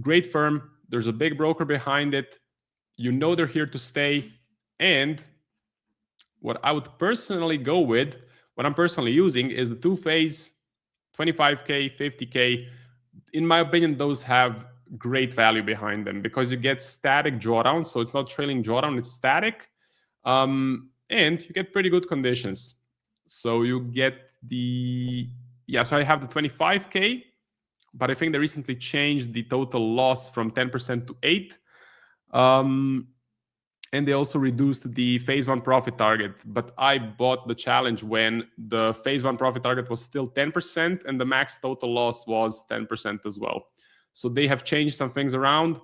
Great firm. There's a big broker behind it. You know they're here to stay. And what I would personally go with, what I'm personally using, is the two-phase 25K, 50K. In my opinion, those have great value behind them because you get static drawdown. So it's not trailing drawdown, it's static. And you get pretty good conditions. So you get so I have the 25K, but I think they recently changed the total loss from 10% to 8%. And they also reduced the phase one profit target. But I bought the challenge when the phase one profit target was still 10% and the max total loss was 10% as well. So they have changed some things around,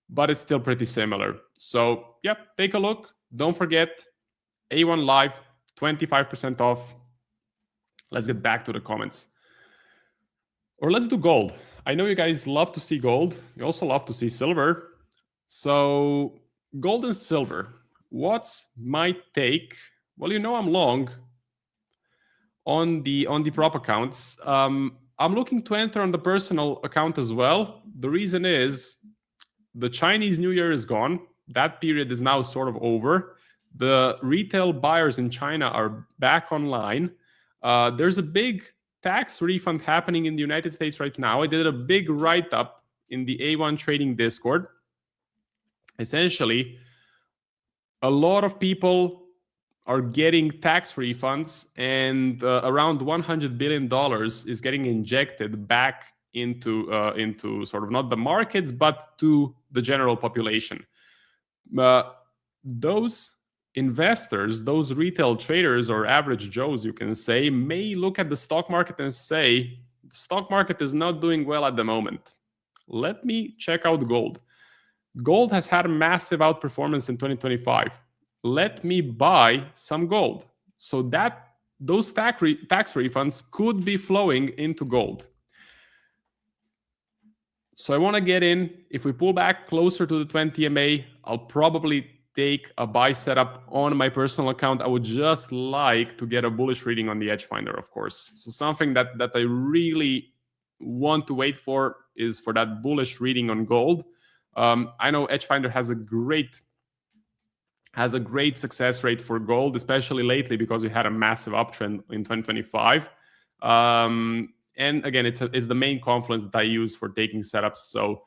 but it's still pretty similar. So yeah, take a look. Don't forget, A1 Live, 25% off. Let's get back to the comments. Or let's do gold. I know you guys love to see gold. You also love to see silver. So gold and silver. What's my take? Well, you know I'm long on the prop accounts. I'm looking to enter on the personal account as well. The reason is the Chinese New Year is gone. That period is now sort of over. The retail buyers in China are back online. There's a big tax refund happening in the United States right now. I did a big write-up in the A1 Trading Discord. Essentially, a lot of people are getting tax refunds, and around $100 billion is getting injected back into sort of not the markets, but to the general population. Those investors, those retail traders or average Joes, you can say, may look at the stock market and say, the stock market is not doing well at the moment. Let me check out gold. Gold has had a massive outperformance in 2025. Let me buy some gold. So that those tax refunds could be flowing into gold. So I want to get in. If we pull back closer to the 20 MA, I'll probably take a buy setup on my personal account. I would just like to get a bullish reading on the Edge Finder, of course. So something that I really want to wait for is for that bullish reading on gold. I know Edge Finder has a great success rate for gold, especially lately because we had a massive uptrend in 2025. And again, it's the main confluence that I use for taking setups. So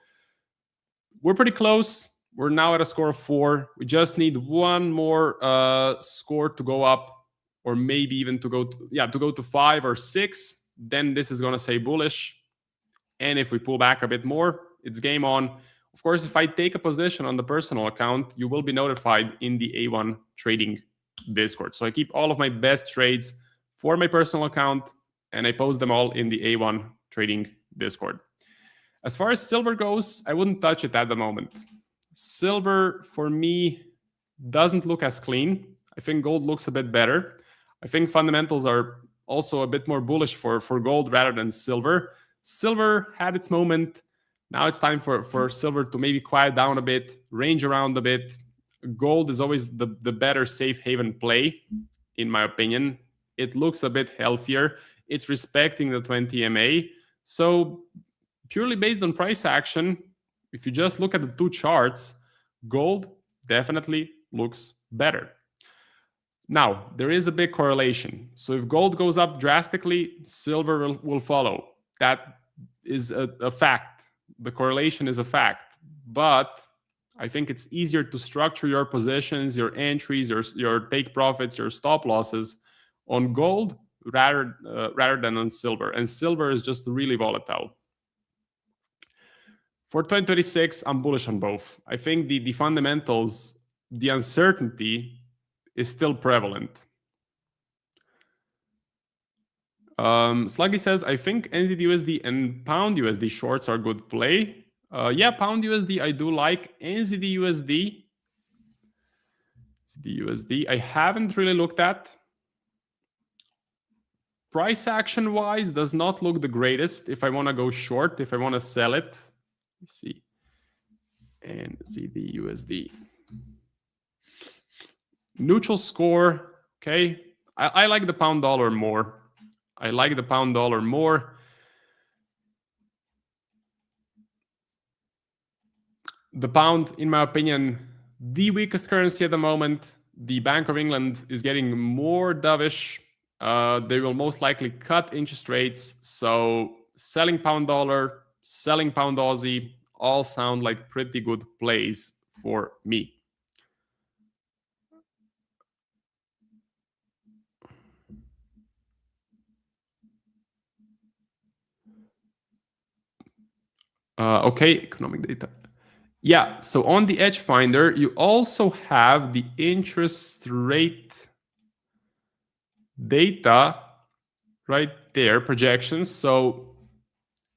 we're pretty close. We're now at a score of 4. We just need one more score to go up, or maybe even to go to 5 or 6. Then this is going to say bullish. And if we pull back a bit more, it's game on. Of course, if I take a position on the personal account, you will be notified in the A1 Trading Discord. So I keep all of my best trades for my personal account, and I post them all in the A1 Trading Discord. As far as silver goes, I wouldn't touch it at the moment. Silver, for me, doesn't look as clean. I think gold looks a bit better. I think fundamentals are also a bit more bullish for gold rather than silver. Silver had its moment. Now it's time for silver to maybe quiet down a bit, range around a bit. Gold is always the better safe haven play, in my opinion. It looks a bit healthier. It's respecting the 20 MA. So purely based on price action, if you just look at the two charts, gold definitely looks better. Now, there is a big correlation. So if gold goes up drastically, silver will follow. That is a fact. The correlation is a fact. But I think it's easier to structure your positions, your entries, your take profits, your stop losses on gold rather than on silver. And silver is just really volatile. For 2026, I'm bullish on both. I think the fundamentals, the uncertainty is still prevalent. Sluggy says, I think NZD-USD and Pound-USD shorts are good play. Yeah, Pound-USD I do like. NZD-USD, I haven't really looked at. Price action-wise, does not look the greatest. If I want to go short, if I want to sell it, let's see. NZD-USD. Neutral score, okay. I like the pound dollar more. I like the pound dollar more. The pound, in my opinion, the weakest currency at the moment. the Bank of England is getting more dovish. They will most likely cut interest rates. So selling pound dollar, selling pound Aussie, all sound like pretty good plays for me. Okay, economic data. Yeah, so on the Edge Finder, you also have the interest rate data right there, projections. So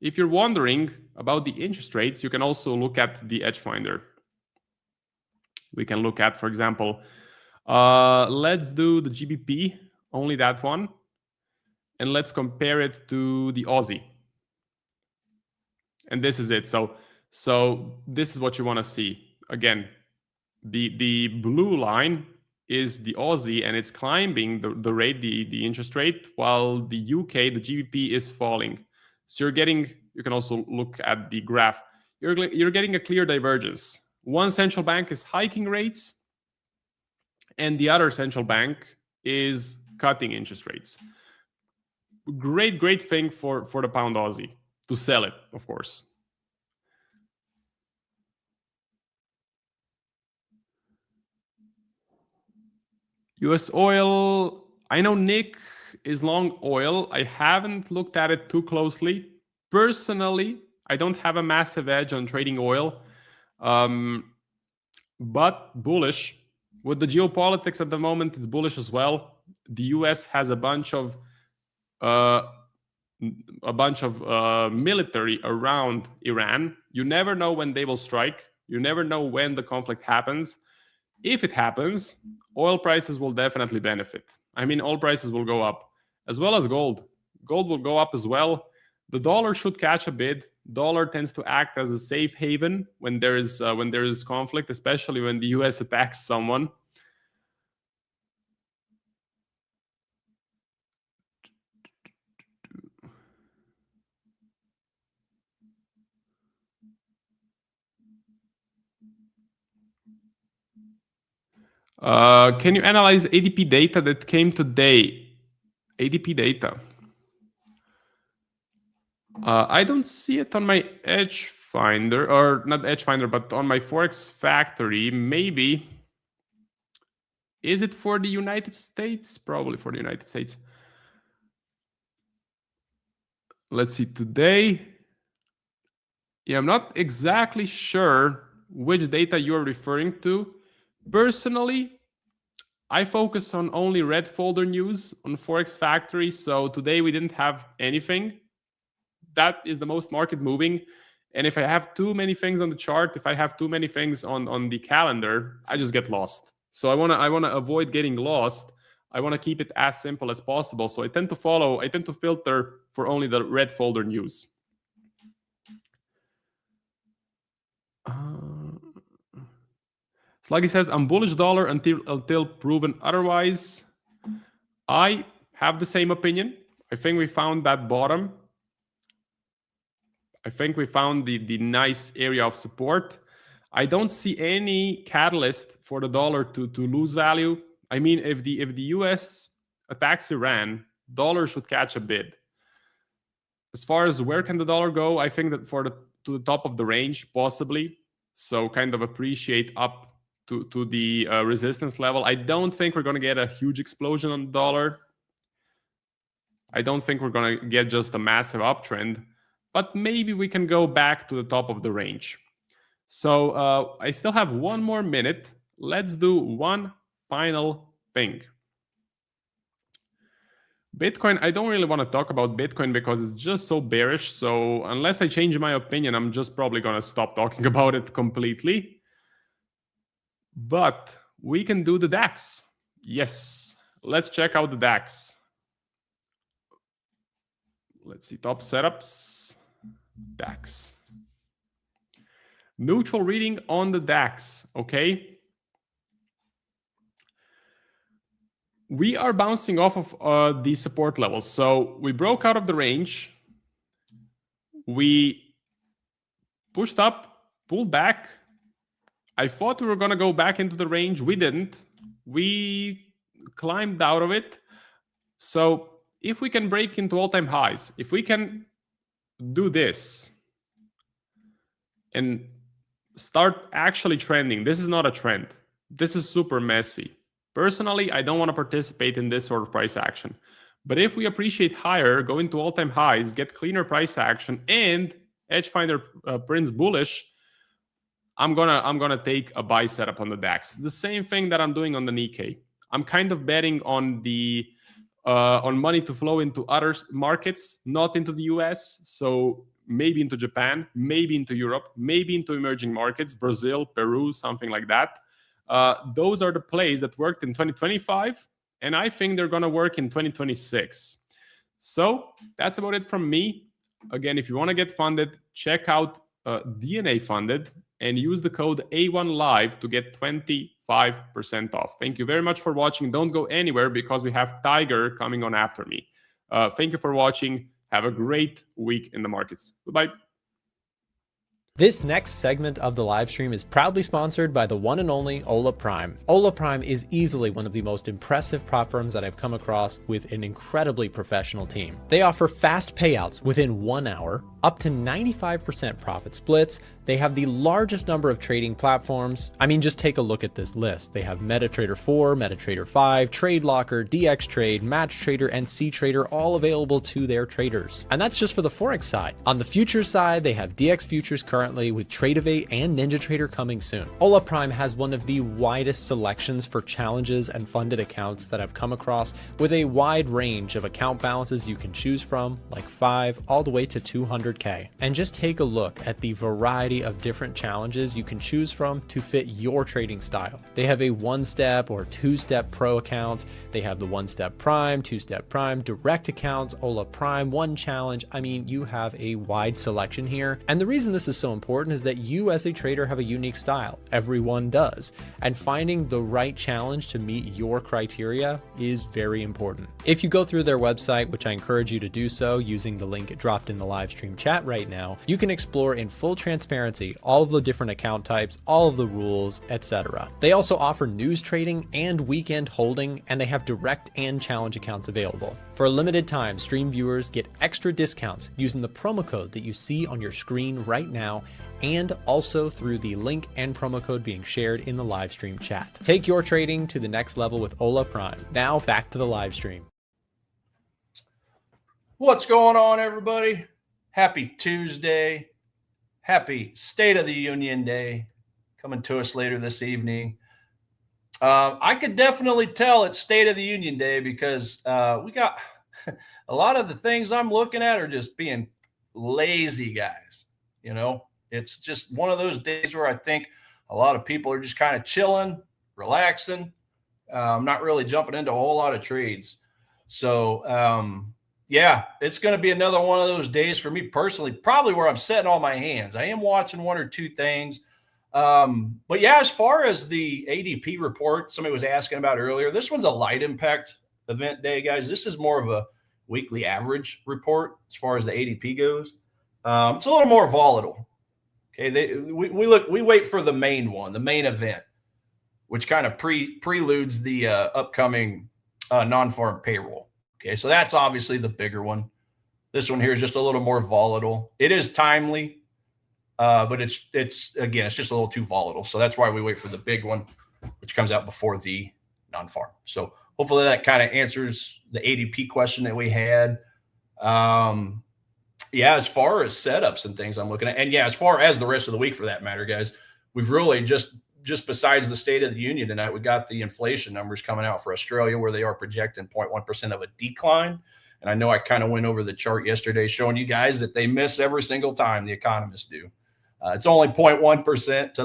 if you're wondering about the interest rates, you can also look at the Edge Finder. We can look at, for example, let's do the GBP, only that one, and let's compare it to the Aussie. And this is it. So this is what you want to see. Again, the blue line is the Aussie, and it's climbing the rate, the interest rate, while the UK, the GBP, is falling. So you can also look at the graph. You're getting a clear divergence. One central bank is hiking rates, and the other central bank is cutting interest rates. Great thing for the pound Aussie to sell it, of course. US oil, I know Nick is long oil. I haven't looked at it too closely. Personally, I don't have a massive edge on trading oil, but bullish. With the geopolitics at the moment, it's bullish as well. The US has a bunch of military around Iran. You never know when they will strike. You never know when the conflict happens. If it happens, oil prices will definitely benefit. I mean, oil prices will go up, as well as gold. Gold will go up as well. The dollar should catch a bid. Dollar tends to act as a safe haven when there is conflict, especially when the US attacks someone. Can you analyze ADP data that came today? ADP data. I don't see it on my Edge Finder, or not Edge Finder, but on my Forex Factory. Maybe. Is it for the United States? Probably for the United States. Let's see today. Yeah, I'm not exactly sure which data you're referring to. Personally, I focus on only red folder news on Forex Factory. So today we didn't have anything. That is the most market moving. And if I have too many things on the chart, if I have too many things on the calendar, I just get lost. So I wanna avoid getting lost. I wanna keep it as simple as possible. So I tend to filter for only the red folder news. Sluggy says, I'm bullish dollar until proven otherwise. I have the same opinion. I think we found that bottom. I think we found the nice area of support. I don't see any catalyst for the dollar to lose value. I mean, if the US attacks Iran, dollar should catch a bid. As far as where can the dollar go, I think that to the top of the range, possibly. So kind of appreciate up to the resistance level. I don't think we're going to get a huge explosion on the dollar. I don't think we're going to get just a massive uptrend, but maybe we can go back to the top of the range. So I still have 1 more minute. Let's do one final thing. Bitcoin, I don't really want to talk about Bitcoin because it's just so bearish. So unless I change my opinion, I'm just probably going to stop talking about it completely. But we can do the DAX. Yes, let's check out the DAX. Let's see, top setups, DAX. Neutral reading on the DAX, okay? We are bouncing off of the support levels. So we broke out of the range. We pushed up, pulled back. I thought we were going to go back into the range. We didn't. we climbed out of it. So if we can break into all-time highs, if we can do this and start actually trending, this is not a trend. This is super messy. Personally, I don't want to participate in this sort of price action. But if we appreciate higher, go into all-time highs, get cleaner price action, and Edgefinder prints bullish, I'm gonna take a buy setup on the DAX. The same thing that I'm doing on the Nikkei. I'm kind of betting on the on money to flow into other markets, not into the US. So maybe into Japan, maybe into Europe, maybe into emerging markets, Brazil, Peru, something like that. Those are the plays that worked in 2025, and I think they're gonna work in 2026. So that's about it from me. Again, if you want to get funded, check out DNA Funded and use the code A1Live to get 25% off. Thank you very much for watching. Don't go anywhere because we have Tiger coming on after me. Thank you for watching. Have a great week in the markets. Goodbye. This next segment of the live stream is proudly sponsored by the one and only Ola Prime. Ola Prime is easily one of the most impressive prop firms that I've come across with an incredibly professional team. They offer fast payouts within 1 hour, up to 95% profit splits. They have the largest number of trading platforms. I mean, just take a look at this list. They have MetaTrader 4, MetaTrader 5, TradeLocker, DXTrade, MatchTrader, and CTrader all available to their traders. And that's just for the Forex side. On the futures side, they have DX Futures currently with Tradeovate and NinjaTrader coming soon. Ola Prime has one of the widest selections for challenges and funded accounts that I've come across, with a wide range of account balances you can choose from, like 5 all the way to 200K. And just take a look at the variety of different challenges you can choose from to fit your trading style. They have a 1-step or 2-step pro accounts. They have the 1-step prime, 2-step prime, direct accounts, Ola Prime, 1 challenge. I mean, you have a wide selection here. And the reason this is so important is that you as a trader have a unique style. Everyone does. And finding the right challenge to meet your criteria is very important. If you go through their website, which I encourage you to do so using the link dropped in the live stream chat right now, you can explore in full transparency all of the different account types, all of the rules, etc. They also offer news trading and weekend holding, and they have direct and challenge accounts available. For a limited time, stream viewers get extra discounts using the promo code that you see on your screen right now, and also through the link and promo code being shared in the live stream chat. Take your trading to the next level with Ola Prime. Now back to the live stream. What's going on, everybody? Happy Tuesday. Happy State of the Union Day coming to us later this evening. I could definitely tell it's State of the Union Day because we got a lot of the things I'm looking at are just being lazy guys. You know, it's just one of those days where I think a lot of people are just kind of chilling, relaxing, not really jumping into a whole lot of trades. So, yeah, it's going to be another one of those days for me personally, probably where I'm setting all my hands. I am watching 1 or 2 things. But yeah, as far as the ADP report, somebody was asking about earlier, this one's a light impact event day, guys. This is more of a weekly average report as far as the ADP goes. It's a little more volatile. Okay, we wait for the main one, the main event, which kind of preludes the upcoming non-farm payroll. Okay, so that's obviously the bigger one. This one here is just a little more volatile. It is timely, but it's just a little too volatile. So that's why we wait for the big one, which comes out before the non-farm. So hopefully that kind of answers the ADP question that we had. Yeah, as far as setups and things I'm looking at, and yeah, as far as the rest of the week for that matter, guys, we've really just besides the State of the Union tonight, we got the inflation numbers coming out for Australia where they are projecting 0.1% of a decline. And I know I kind of went over the chart yesterday showing you guys that they miss every single time, the economists do. It's only 0.1% to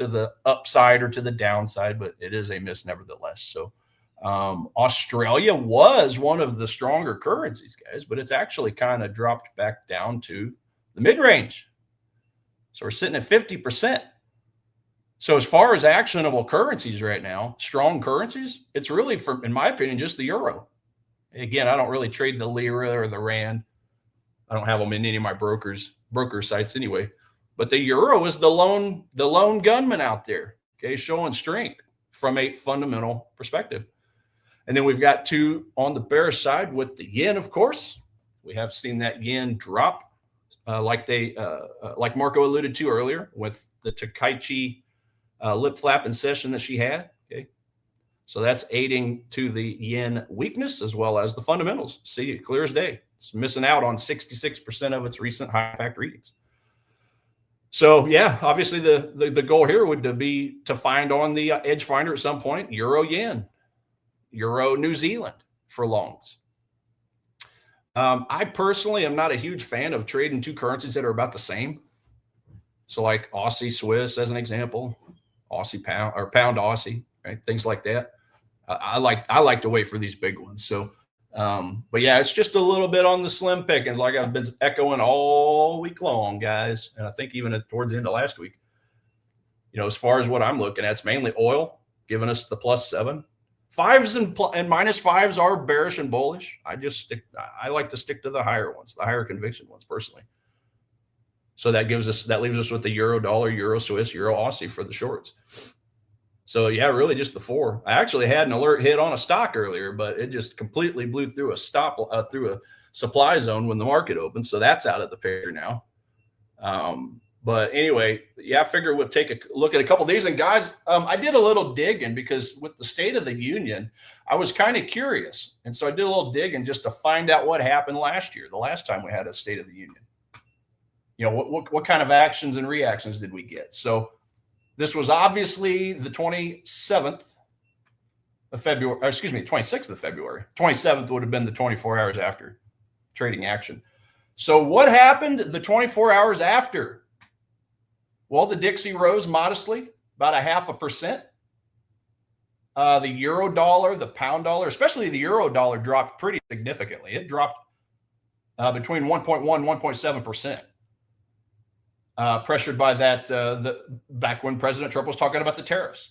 the upside or to the downside, but it is a miss nevertheless. So Australia was one of the stronger currencies, guys, but it's actually kind of dropped back down to the mid-range. So we're sitting at 50%. So as far as actionable currencies right now, strong currencies, it's really, in my opinion, just the euro. Again, I don't really trade the lira or the rand. I don't have them in any of my broker sites anyway. But the euro is the lone gunman out there, okay, showing strength. from a fundamental perspective. And then we've got two on the bearish side with the yen, of course. We have seen that yen drop like Marco alluded to earlier with the Takaichi lip flap in session that she had. Okay. So that's aiding to the yen weakness as well as the fundamentals. See it clear as day. It's missing out on 66% of its recent high impact readings. So yeah, obviously the goal here would be to find on the edge finder at some point euro yen, euro New Zealand for longs. I personally am not a huge fan of trading two currencies that are about the same. So like Aussie Swiss as an example, Aussie pound or pound Aussie, right? Things like that. I like to wait for these big ones. So, but yeah, it's just a little bit on the slim pickings, like I've been echoing all week long, guys. And I think even towards the end of last week, as far as what I'm looking at, it's mainly oil giving us the +7. Fives and -5s are bearish and bullish. I like to stick to the higher ones, the higher conviction ones personally. So that leaves us with the euro dollar, euro Swiss, euro Aussie for the shorts. So yeah, really just the 4. I actually had an alert hit on a stock earlier, but it just completely blew through through a supply zone when the market opened. So that's out of the picture now. But anyway, yeah, I figure we'll take a look at a couple of these. And guys, I did a little digging because with the State of the Union, I was kind of curious. And so I did a little digging just to find out what happened last year, the last time we had a State of the Union. What kind of actions and reactions did we get? So this was obviously the 27th of February, or excuse me, 26th of February. 27th would have been the 24 hours after trading action. So what happened the 24 hours after? Well, the Dixie rose modestly, about 0.5%. The euro dollar, the pound dollar, especially the euro dollar, dropped pretty significantly. It dropped between 1.1 and 1.7%. Pressured by that, back when President Trump was talking about the tariffs,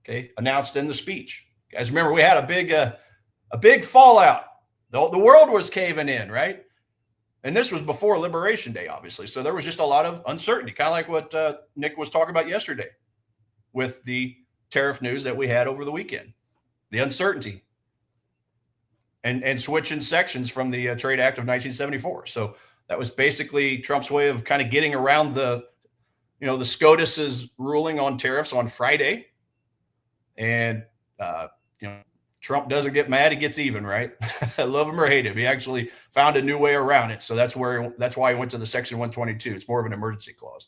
okay, announced in the speech. Guys, remember we had a big fallout. The world was caving in, right? And this was before Liberation Day, obviously. So there was just a lot of uncertainty, kind of like what Nick was talking about yesterday with the tariff news that we had over the weekend, the uncertainty and switching sections from the Trade Act of 1974. So that was basically Trump's way of kind of getting around the SCOTUS's ruling on tariffs on Friday. And, Trump doesn't get mad, he gets even, right? Love him or hate him. He actually found a new way around it. So that's why he went to the Section 122. It's more of an emergency clause.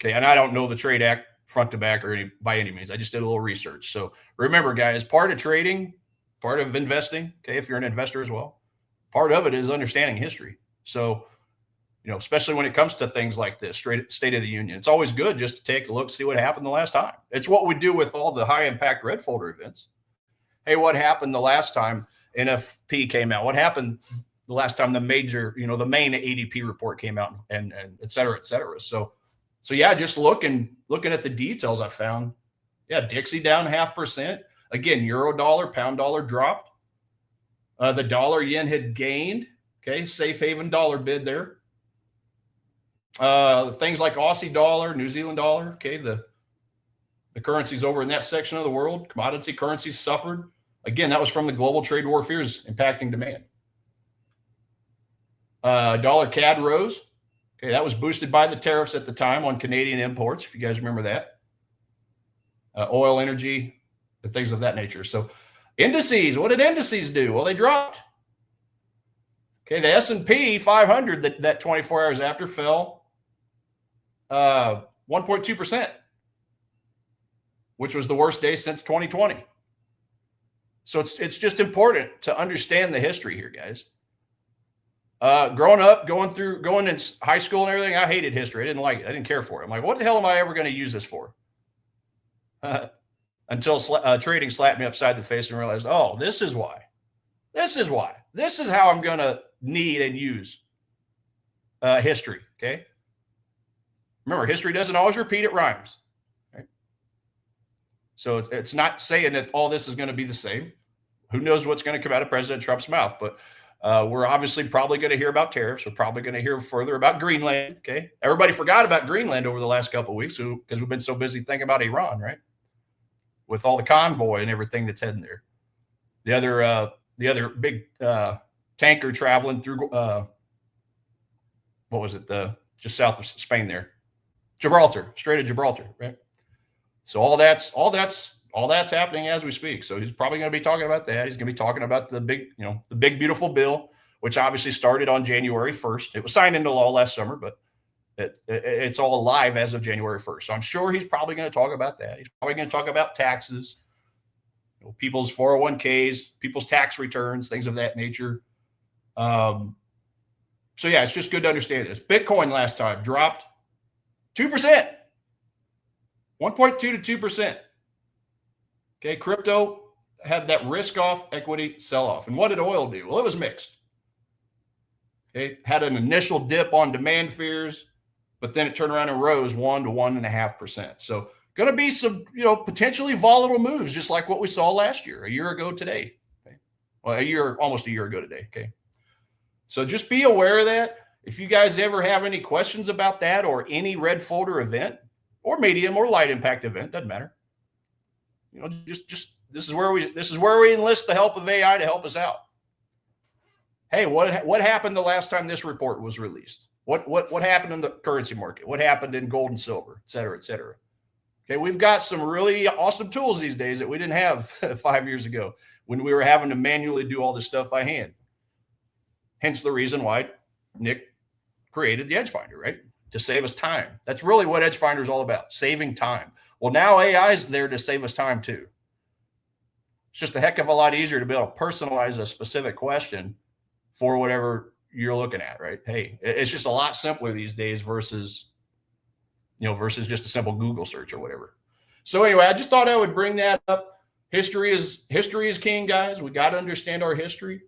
Okay, and I don't know the Trade Act front to back by any means. I just did a little research. So remember, guys, part of trading, part of investing, okay, if you're an investor as well, part of it is understanding history. So, especially when it comes to things like this, State of the Union, it's always good just to take a look, see what happened the last time. It's what we do with all the high impact red folder events. Hey, what happened the last time NFP came out? What happened the last time the major, the main ADP report came out, and et cetera, et cetera. So yeah, just looking at the details I found. Yeah, Dixie down 0.5%. Again, euro dollar, pound dollar dropped. The dollar yen had gained. Okay, safe haven dollar bid there. Things like Aussie dollar, New Zealand dollar. Okay, the currencies over in that section of the world, commodity currencies suffered. Again, that was from the global trade war fears impacting demand. Dollar CAD rose. Okay, that was boosted by the tariffs at the time on Canadian imports, if you guys remember that. Oil, energy, and things of that nature. So indices, what did indices do? Well, they dropped. Okay, the S&P 500 that 24 hours after fell 1.2%, which was the worst day since 2020. So it's just important to understand the history here, guys. Growing up, going in high school and everything, I hated history. I didn't like it. I didn't care for it. I'm like, what the hell am I ever going to use this for? Until trading slapped me upside the face and realized, oh, this is why. This is why. This is how I'm going to need and use history, okay? Remember, history doesn't always repeat, it rhymes. Right? So it's not saying that all this is going to be the same. Who knows what's going to come out of President Trump's mouth, but we're obviously probably going to hear about tariffs. We're probably going to hear further about Greenland, okay? Everybody forgot about Greenland over the last couple of weeks because we've been so busy thinking about Iran, right? with all the convoy and everything that's heading there. The other big tanker traveling through what was it? Just south of Spain there, Gibraltar, Strait of Gibraltar, right? So all that's happening as we speak. So he's probably going to be talking about that. He's going to be talking about the big beautiful bill, which obviously started on January 1st. It was signed into law last summer, but it's all live as of January 1st. So I'm sure he's probably going to talk about that. He's probably going to talk about taxes, people's 401ks, people's tax returns, things of that nature. So yeah, it's just good to understand this. Bitcoin last time dropped 2%, 1.2 to 2%. Okay, crypto had that risk-off equity sell-off. And what did oil do? Well, it was mixed. Okay, had an initial dip on demand fears, but then it turned around and rose 1 to 1.5%. So going to be some, potentially volatile moves, just like what we saw last year, a year ago today. Okay? Well, almost a year ago today. Okay, so just be aware of that. If you guys ever have any questions about that or any red folder event or medium or light impact event, doesn't matter. Just this is where we enlist the help of AI to help us out. Hey, what happened the last time this report was released? What happened in the currency market? What happened in gold and silver, et cetera, et cetera? Okay, we've got some really awesome tools these days that we didn't have 5 years ago when we were having to manually do all this stuff by hand. Hence the reason why Nick created the Edge Finder, right? To save us time. That's really what Edge Finder is all about, saving time. Well, now AI is there to save us time too. It's just a heck of a lot easier to be able to personalize a specific question for whatever you're looking at, right? Hey, it's just a lot simpler these days versus just a simple Google search or whatever. So anyway, I just thought I would bring that up. History is king, guys. We got to understand our history.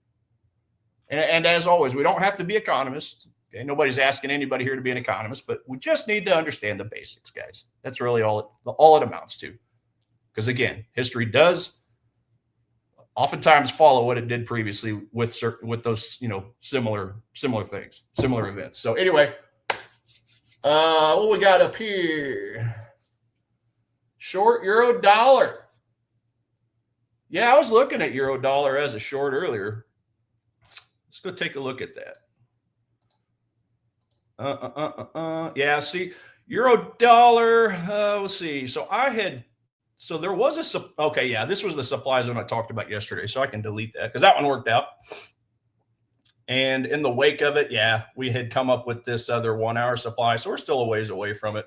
And as always, we don't have to be economists. Okay, nobody's asking anybody here to be an economist, but we just need to understand the basics, guys. That's really all it amounts to. Because again, history does oftentimes follow what it did previously with those similar things, similar events. So anyway, what we got up here? Short euro dollar. Yeah, I was looking at euro dollar as a short earlier. Let's go take a look at that. Yeah, see, euro dollar. Let's see. There was okay. Yeah, this was the supply zone I talked about yesterday. So I can delete that because that one worked out. And in the wake of it, yeah, we had come up with this other 1 hour supply. So we're still a ways away from it.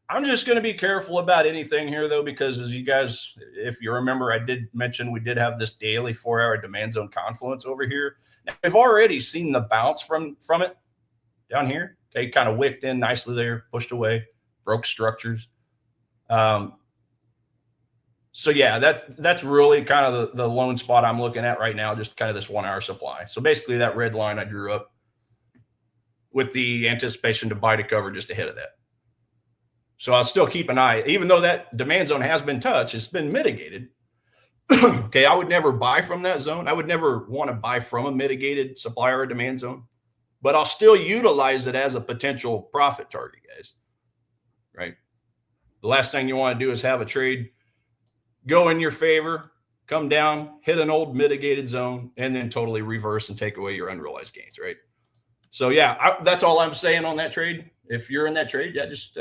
I'm just going to be careful about anything here, though, because as you guys, if you remember, I did mention we did have this daily 4 hour demand zone confluence over here. Now, we've already seen the bounce from it down here. Okay, kind of wicked in nicely there, pushed away, broke structures. So yeah, that's really kind of the lone spot I'm looking at right now, just kind of this 1 hour supply. So basically that red line I drew up with the anticipation to buy to cover just ahead of that. So I'll still keep an eye, even though that demand zone has been touched, it's been mitigated. Okay, I would never buy from that zone. I would never want to buy from a mitigated supply or a demand zone, but I'll still utilize it as a potential profit target, guys. Right? The last thing you want to do is have a trade go in your favor, come down, hit an old mitigated zone, and then totally reverse and take away your unrealized gains, right? So yeah, that's all I'm saying on that trade. If you're in that trade, yeah, just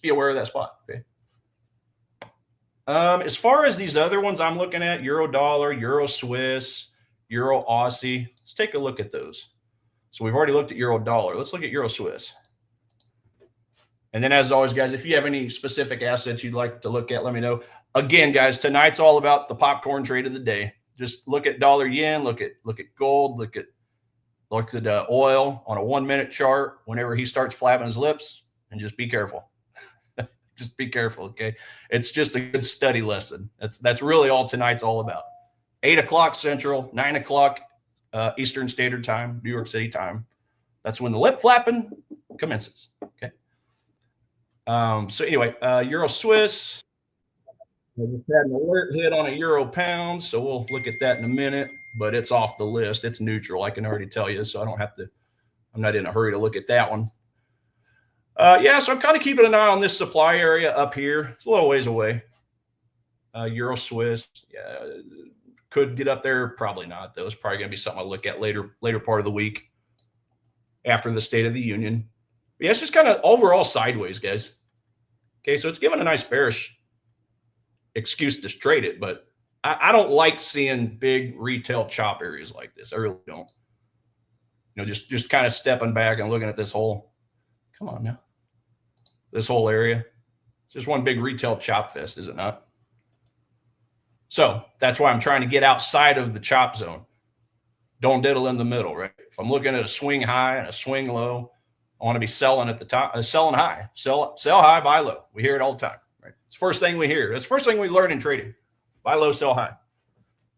be aware of that spot. Okay. As far as these other ones I'm looking at, euro dollar, euro Swiss, euro Aussie, let's take a look at those. So we've already looked at euro dollar. Let's look at euro Swiss. And then as always, guys, if you have any specific assets you'd like to look at, let me know. Again, guys, tonight's all about the popcorn trade of the day. Just look at dollar yen, look at gold, look at oil on a 1 minute chart whenever he starts flapping his lips, and just be careful. Just be careful, okay? It's just a good study lesson. That's really all tonight's all about. 8 o'clock Central, 9 o'clock Eastern Standard Time, New York City time. That's when the lip flapping commences, okay? So anyway, euro Swiss. I just had an alert hit on a euro pound, so we'll look at that in a minute, but it's off the list. It's neutral, I can already tell you, so I'm not in a hurry to look at that one. Yeah, so I'm kind of keeping an eye on this supply area up here. It's a little ways away. Euro Swiss, could get up there. Probably not, though. It's probably going to be something I'll look at later part of the week after the State of the Union. But yeah, it's just kind of overall sideways, guys. Okay, so it's given a nice bearish excuse to trade it, but I don't like seeing big retail chop areas like this. I really don't. Just kind of stepping back and looking at this whole, come on now, this whole area. It's just one big retail chop fest, is it not? So that's why I'm trying to get outside of the chop zone. Don't diddle in the middle, right? If I'm looking at a swing high and a swing low, I want to be selling at the top, selling high, sell high, buy low. We hear it all the time, right? It's the first thing we hear. It's the first thing we learn in trading. Buy low, sell high.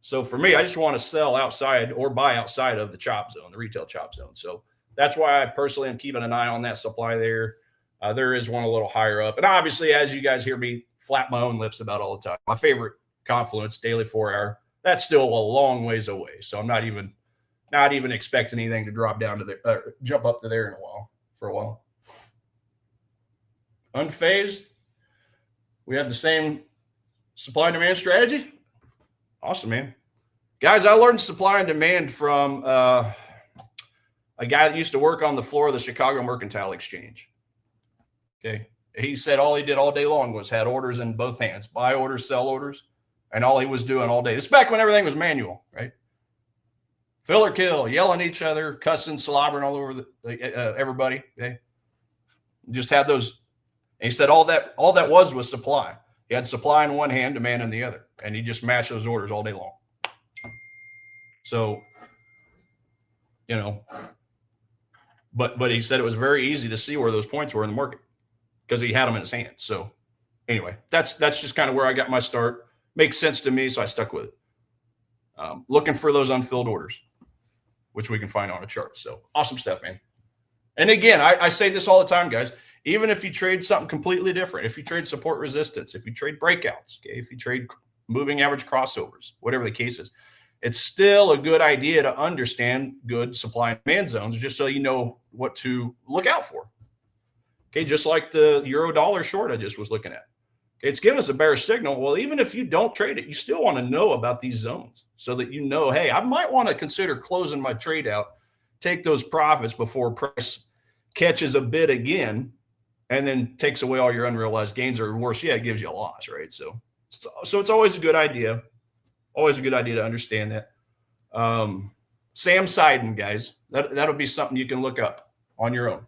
So for me, I just want to sell outside or buy outside of the chop zone, the retail chop zone. So that's why I personally am keeping an eye on that supply there. There is one a little higher up. And obviously, as you guys hear me flap my own lips about all the time, my favorite Confluence daily 4-hour, that's still a long ways away. So I'm not even expecting anything to drop down to there, jump up to there for a while. Unfazed. We have the same supply and demand strategy. Awesome, man. Guys, I learned supply and demand from a guy that used to work on the floor of the Chicago Mercantile Exchange. Okay. He said all he did all day long was had orders in both hands, buy orders, sell orders, and all he was doing all day. This is back when everything was manual, right? Fill or kill, yelling at each other, cussing, slobbering all over everybody. Okay. Just had those. And he said all that was supply. He had supply in one hand, demand in the other, and he just matched those orders all day long. So, but he said it was very easy to see where those points were in the market because he had them in his hand. So anyway, that's just kind of where I got my start. Makes sense to me, so I stuck with it. Looking for those unfilled orders, which we can find on a chart. So awesome stuff, man. And again, I say this all the time, guys. Even if you trade something completely different, if you trade support resistance, if you trade breakouts, okay, if you trade moving average crossovers, whatever the case is, it's still a good idea to understand good supply and demand zones just so you know what to look out for. Okay, just like the euro dollar short I just was looking at. Okay, it's giving us a bearish signal. Well, even if you don't trade it, you still want to know about these zones so that you know, hey, I might want to consider closing my trade out, take those profits before price catches a bid again, and then takes away all your unrealized gains, or worse yet, it gives you a loss, right? So it's always a good idea. Always a good idea to understand that. Sam Seiden, guys, that'll be something you can look up on your own.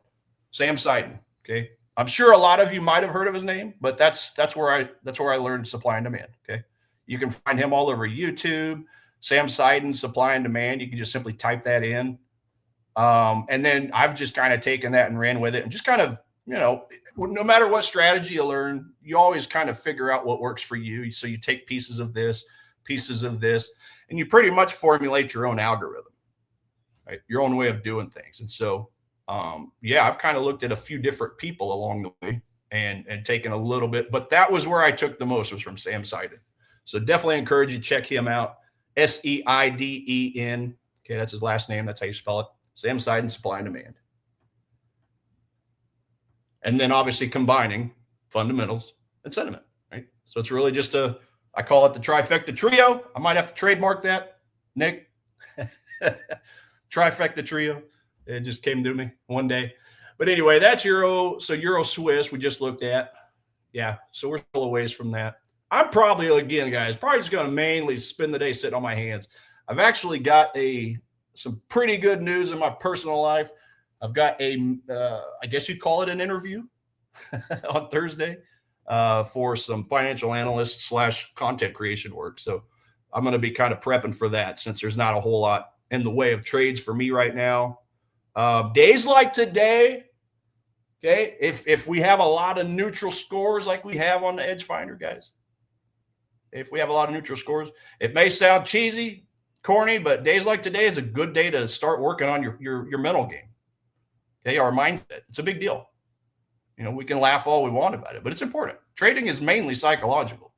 Sam Seiden, okay? I'm sure a lot of you might have heard of his name, but that's where I learned supply and demand, okay? You can find him all over YouTube. Sam Seiden, supply and demand. You can just simply type that in. And then I've just kind of taken that and ran with it and just kind of, no matter what strategy you learn, you always kind of figure out what works for you. So you take pieces of this, and you pretty much formulate your own algorithm, right? Your own way of doing things. And so, I've kind of looked at a few different people along the way and taken a little bit, but that was where I took the most, was from Sam Seiden. So definitely encourage you to check him out. Seiden. Okay, that's his last name. That's how you spell it. Sam Seiden, supply and demand. And then obviously combining fundamentals and sentiment, right? So it's really just I call it the trifecta trio. I might have to trademark that, Nick. Trifecta trio. It just came to me one day. But anyway, that's Euro. So Euro Swiss we just looked at. Yeah, so we're still a ways from that. I'm probably, again, guys, just going to mainly spend the day sitting on my hands. I've actually got some pretty good news in my personal life. I've got I guess you'd call it an interview on Thursday for some financial analyst / content creation work. So I'm going to be kind of prepping for that since there's not a whole lot in the way of trades for me right now. Days like today, okay, if we have a lot of neutral scores like we have on the Edge Finder, guys, if we have a lot of neutral scores, it may sound cheesy, corny, but days like today is a good day to start working on your mental game. Okay, our mindset. It's a big deal. We can laugh all we want about it, but it's important. Trading is mainly psychological.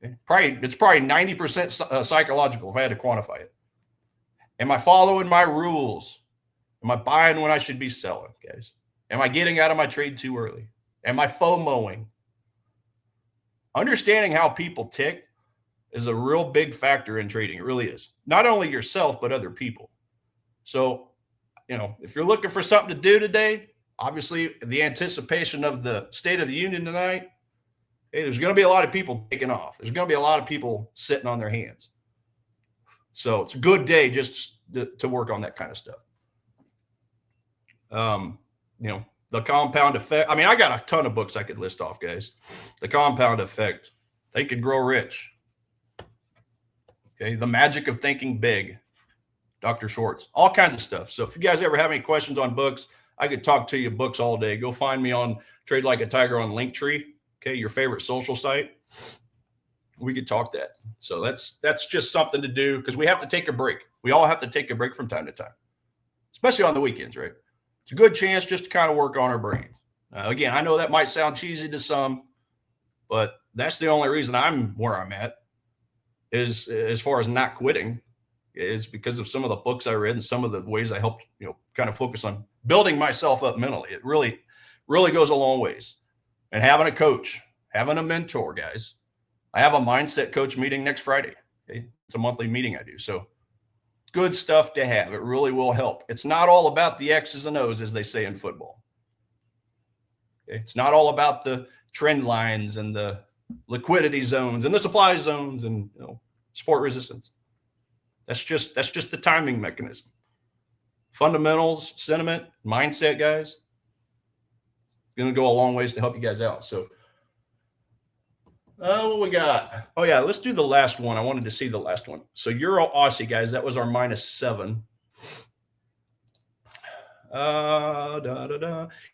Okay? It's probably 90% psychological if I had to quantify it. Am I following my rules? Am I buying when I should be selling, guys? Am I getting out of my trade too early? Am I FOMOing? understanding how people tick is a real big factor in trading. It really is. Not only yourself, but other people. So, if you're looking for something to do today, obviously the anticipation of the State of the Union tonight, hey, there's going to be a lot of people taking off. There's going to be a lot of people sitting on their hands. So it's a good day just to work on that kind of stuff. The compound effect. I mean, I got a ton of books I could list off, guys. The compound effect. Think and Grow Rich. Okay. The Magic of Thinking Big. Dr. Schwartz. All kinds of stuff. So if you guys ever have any questions on books, I could talk to you books all day. Go find me on Trade Like a Tiger on Linktree. Okay. Your favorite social site. We could talk that. So that's just something to do because we have to take a break. We all have to take a break from time to time, especially on the weekends, right? It's a good chance just to kind of work on our brains. Again, I know that might sound cheesy to some, but that's the only reason I'm where I'm at is as far as not quitting is because of some of the books I read and some of the ways I helped, kind of focus on building myself up mentally. It really, really goes a long ways. And having a coach, having a mentor, guys. I have a mindset coach meeting next Friday. Okay? It's a monthly meeting I do. So good stuff to have. It really will help. It's not all about the X's and O's, as they say in football. Okay? It's not all about the trend lines and the liquidity zones and the supply zones and support resistance. That's just the timing mechanism. Fundamentals, sentiment, mindset, guys, going to go a long ways to help you guys out. So what we got? Oh, yeah, let's do the last one. I wanted to see the last one. So Euro Aussie, guys, that was our -7.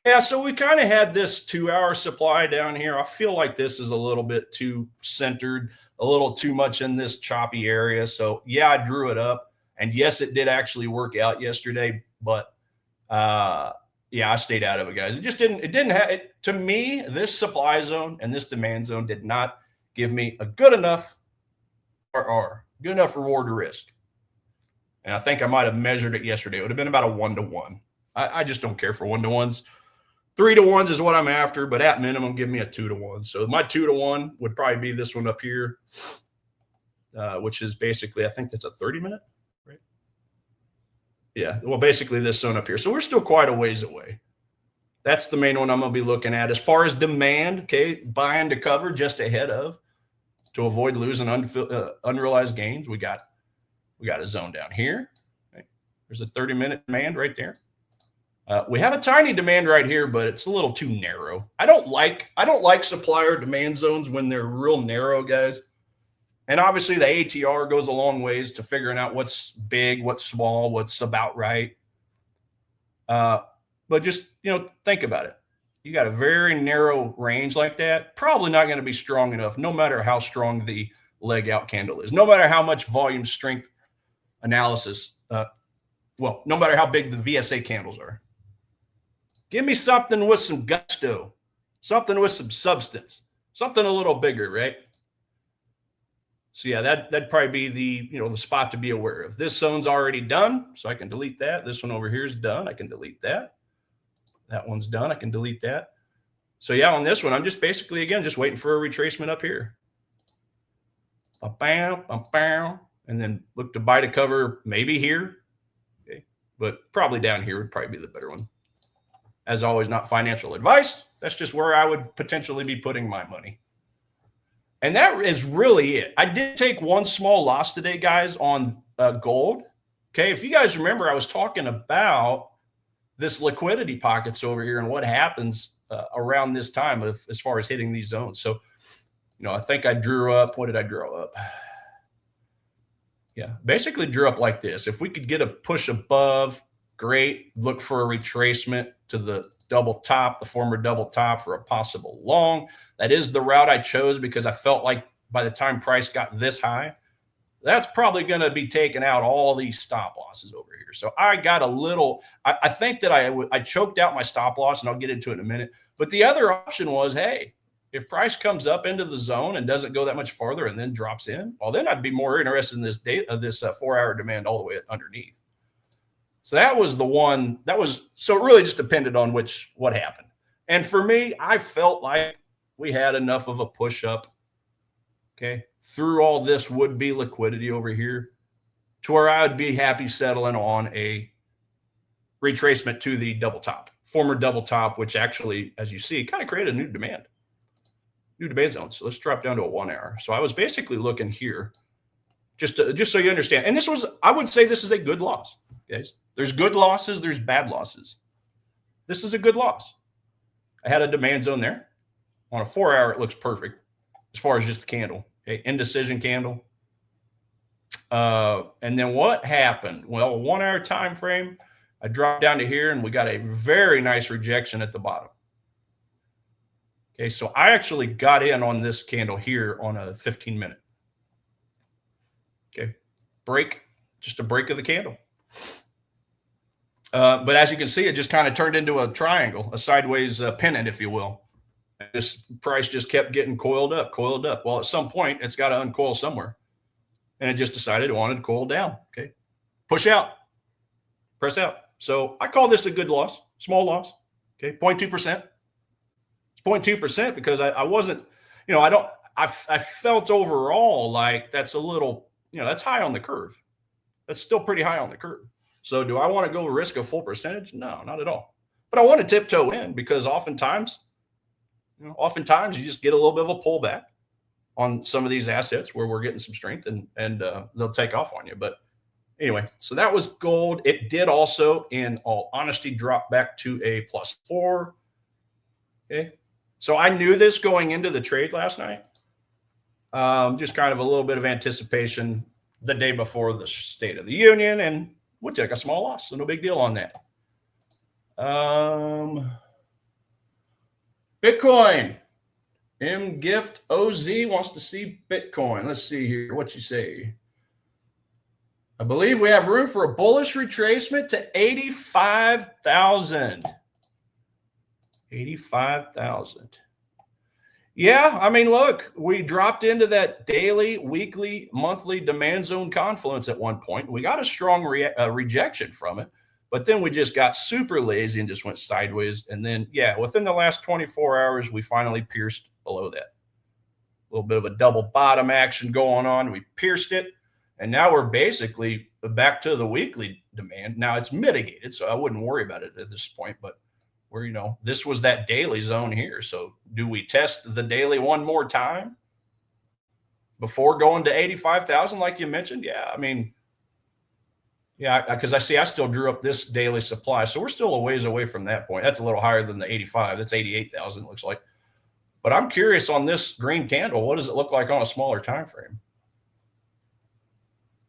Yeah, so we kind of had this 2-hour supply down here. I feel like this is a little bit too centered, a little too much in this choppy area. So, yeah, I drew it up. And, yes, it did actually work out yesterday. But, yeah, I stayed out of it, guys. It didn't have it. To me, this supply zone and this demand zone did not give me a good enough good enough reward to risk. And I think I might have measured it yesterday. It would have been about a 1-to-1. I just don't care for 1-to-1s. 3-to-1s is what I'm after, but at minimum, give me a 2-to-1. So my 2-to-1 would probably be this one up here, which is basically, I think that's a 30-minute, right? Yeah, well, basically this zone up here. So we're still quite a ways away. That's the main one I'm going to be looking at. As far as demand, okay, buying to cover just ahead of to avoid losing unrealized gains. We got a zone down here. Okay. There's a 30-minute demand right there. We have a tiny demand right here, but it's a little too narrow. I don't like supplier demand zones when they're real narrow, guys. And obviously the ATR goes a long ways to figuring out what's big, what's small, what's about right. But just, think about it. You got a very narrow range like that, probably not going to be strong enough, no matter how strong the leg out candle is, no matter how much volume strength analysis, no matter how big the VSA candles are. Give me something with some gusto, something with some substance, something a little bigger, right? So yeah, that'd probably be the spot to be aware of. This zone's already done, so I can delete that. This one over here is done. I can delete that. That one's done. I can delete that. So yeah, on this one, I'm just basically, again, just waiting for a retracement up here. And then look to buy to cover maybe here. Okay. But probably down here would probably be the better one. As always, not financial advice. That's just where I would potentially be putting my money. And that is really it. I did take one small loss today, guys, on gold. Okay, if you guys remember, I was talking about this liquidity pockets over here and what happens around this time as far as hitting these zones. So, I think I drew up. What did I draw up? Yeah, basically drew up like this. If we could get a push above, great. Look for a retracement to the double top, the former double top for a possible long. That is the route I chose because I felt like by the time price got this high, that's probably going to be taking out all these stop losses over here. So I got a little, I think that I choked out my stop loss, and I'll get into it in a minute. But the other option was, hey, if price comes up into the zone and doesn't go that much farther and then drops in, well, then I'd be more interested in this 4-hour demand all the way underneath. So that was the one so it really just depended on what happened. And for me, I felt like we had enough of a push up okay, through all this would be liquidity over here to where I would be happy settling on a retracement to the double top, former double top, which actually, as you see, kind of created a new demand zone. So let's drop down to a 1 hour. So I was basically looking here just so you understand. And I would say this is a good loss, guys. There's good losses. There's bad losses. This is a good loss. I had a demand zone there. On a 4 hour, it looks perfect as far as just the candle. Okay, indecision candle. And then what happened? Well, a 1 hour time frame, I dropped down to here and we got a very nice rejection at the bottom. Okay, so I actually got in on this candle here on a 15-minute. Okay, just a break of the candle. But as you can see, it just kind of turned into a triangle, a sideways pennant, if you will. This price just kept getting coiled up. Well, at some point, it's got to uncoil somewhere. And it just decided it wanted to coil down. Okay, push out, press out. So I call this a good loss, small loss. Okay, 0.2%. It's 0.2% because I wasn't, I felt overall like that's a little, that's high on the curve. That's still pretty high on the curve. So do I want to go risk a full percentage? No, not at all. But I want to tiptoe in because oftentimes you just get a little bit of a pullback on some of these assets where we're getting some strength and they'll take off on you. But anyway, so that was gold. It did also, in all honesty, drop back to a +4. Okay. So I knew this going into the trade last night. Just kind of a little bit of anticipation the day before the State of the Union, and we'll take a small loss. So no big deal on that. Bitcoin. Gift OZ wants to see Bitcoin. Let's see here. What you say? I believe we have room for a bullish retracement to 85,000. 85,000. Yeah, I mean, look, we dropped into that daily, weekly, monthly demand zone confluence at one point. We got a strong rejection from it, but then we just got super lazy and just went sideways. And then, yeah, within the last 24 hours, we finally pierced below that. A little bit of a double bottom action going on. We pierced it, and now we're basically back to the weekly demand. Now it's mitigated, so I wouldn't worry about it at this point, but this was that daily zone here. So do we test the daily one more time before going to 85,000 like you mentioned? Yeah, I mean, yeah, because I still drew up this daily supply. So we're still a ways away from that point. That's a little higher than the 85. That's 88,000 looks like. But I'm curious on this green candle, what does it look like on a smaller time frame?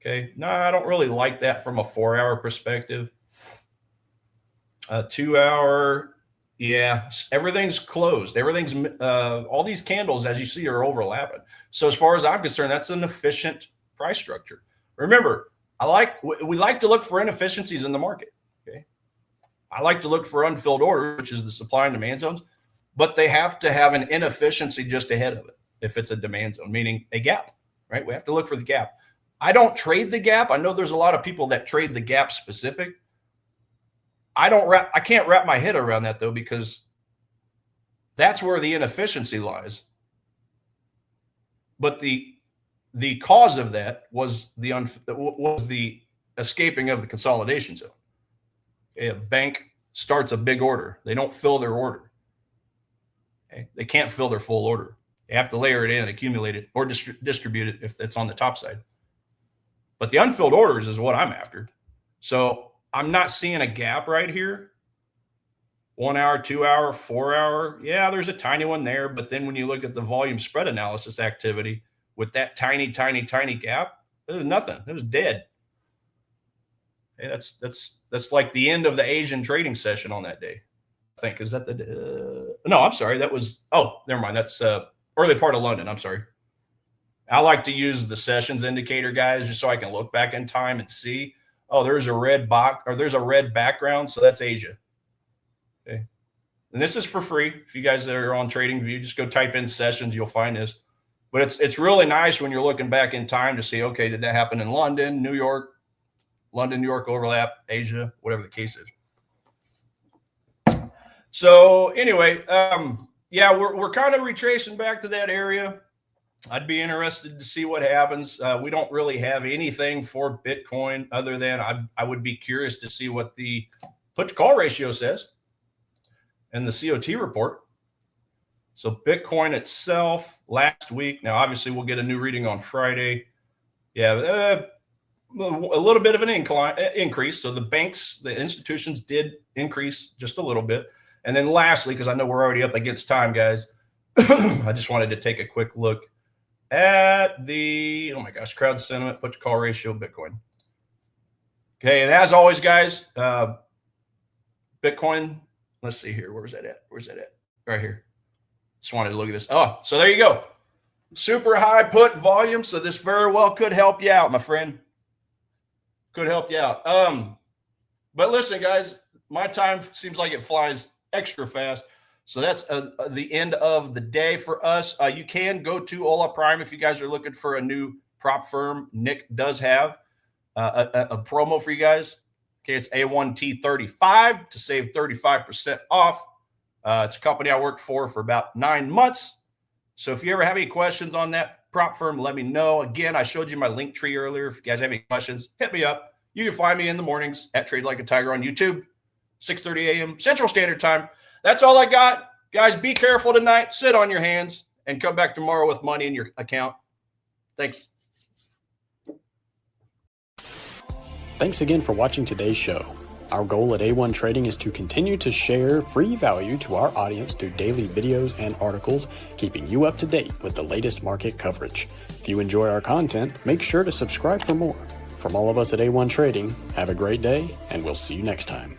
Okay, no, I don't really like that from a 4 hour perspective. 2 hour, yeah, everything's closed. Everything's all these candles, as you see, are overlapping. So as far as I'm concerned, that's an efficient price structure. Remember, we like to look for inefficiencies in the market. Okay, I like to look for unfilled orders, which is the supply and demand zones, but they have to have an inefficiency just ahead of it if it's a demand zone, meaning a gap. Right? We have to look for the gap. I don't trade the gap. I know there's a lot of people that trade the gap specific. I can't wrap my head around that though, because that's where the inefficiency lies. But the cause of that was the escaping of the consolidation zone. A bank starts a big order. They don't fill their order. Okay? They can't fill their full order. They have to layer it in, accumulate it, or distribute it if it's on the top side. But the unfilled orders is what I'm after. So I'm not seeing a gap right here. 1 hour, 2 hour, 4 hour. Yeah, there's a tiny one there. But then when you look at the volume spread analysis activity with that tiny, tiny, tiny gap, there's nothing. It was dead. Hey, that's like the end of the Asian trading session on that day. I think, is that no, I'm sorry. That was, never mind. That's early part of London. I'm sorry. I like to use the sessions indicator, guys, just so I can look back in time and see, there's a red box, or there's a red background. So that's Asia. Okay. And this is for free. If you guys that are on TradingView, just go type in sessions, you'll find this. But it's really nice when you're looking back in time to see, okay, did that happen in London, New York, London, New York overlap, Asia, whatever the case is. So anyway, yeah, we're kind of retracing back to that area. I'd be interested to see what happens. We don't really have anything for Bitcoin other than I would be curious to see what the put to call ratio says and the COT report. So Bitcoin itself last week. Now, obviously, we'll get a new reading on Friday. Yeah, a little bit of an increase. So the banks, the institutions did increase just a little bit. And then lastly, because I know we're already up against time, guys, I just wanted to take a quick look at the, oh my gosh, crowd sentiment, put to call ratio, Bitcoin. Okay, and as always, guys, Bitcoin, let's see here. Where's that at? Where's that at? Right here. Just wanted to look at this. Oh, so there you go. Super high put volume. So this very well could help you out, my friend. Could help you out. But listen, guys, my time seems like it flies extra fast. So that's the end of the day for us. You can go to Ola Prime if you guys are looking for a new prop firm. Nick does have a promo for you guys. Okay, it's A1T35 to save 35% off. It's a company I worked for about 9 months. So if you ever have any questions on that prop firm, let me know. Again, I showed you my link tree earlier. If you guys have any questions, hit me up. You can find me in the mornings at Trade Like a Tiger on YouTube, 6:30 a.m. Central Standard Time. That's all I got. Guys, be careful tonight. Sit on your hands and come back tomorrow with money in your account. Thanks. Thanks again for watching today's show. Our goal at A1 Trading is to continue to share free value to our audience through daily videos and articles, keeping you up to date with the latest market coverage. If you enjoy our content, make sure to subscribe for more. From all of us at A1 Trading, have a great day, and we'll see you next time.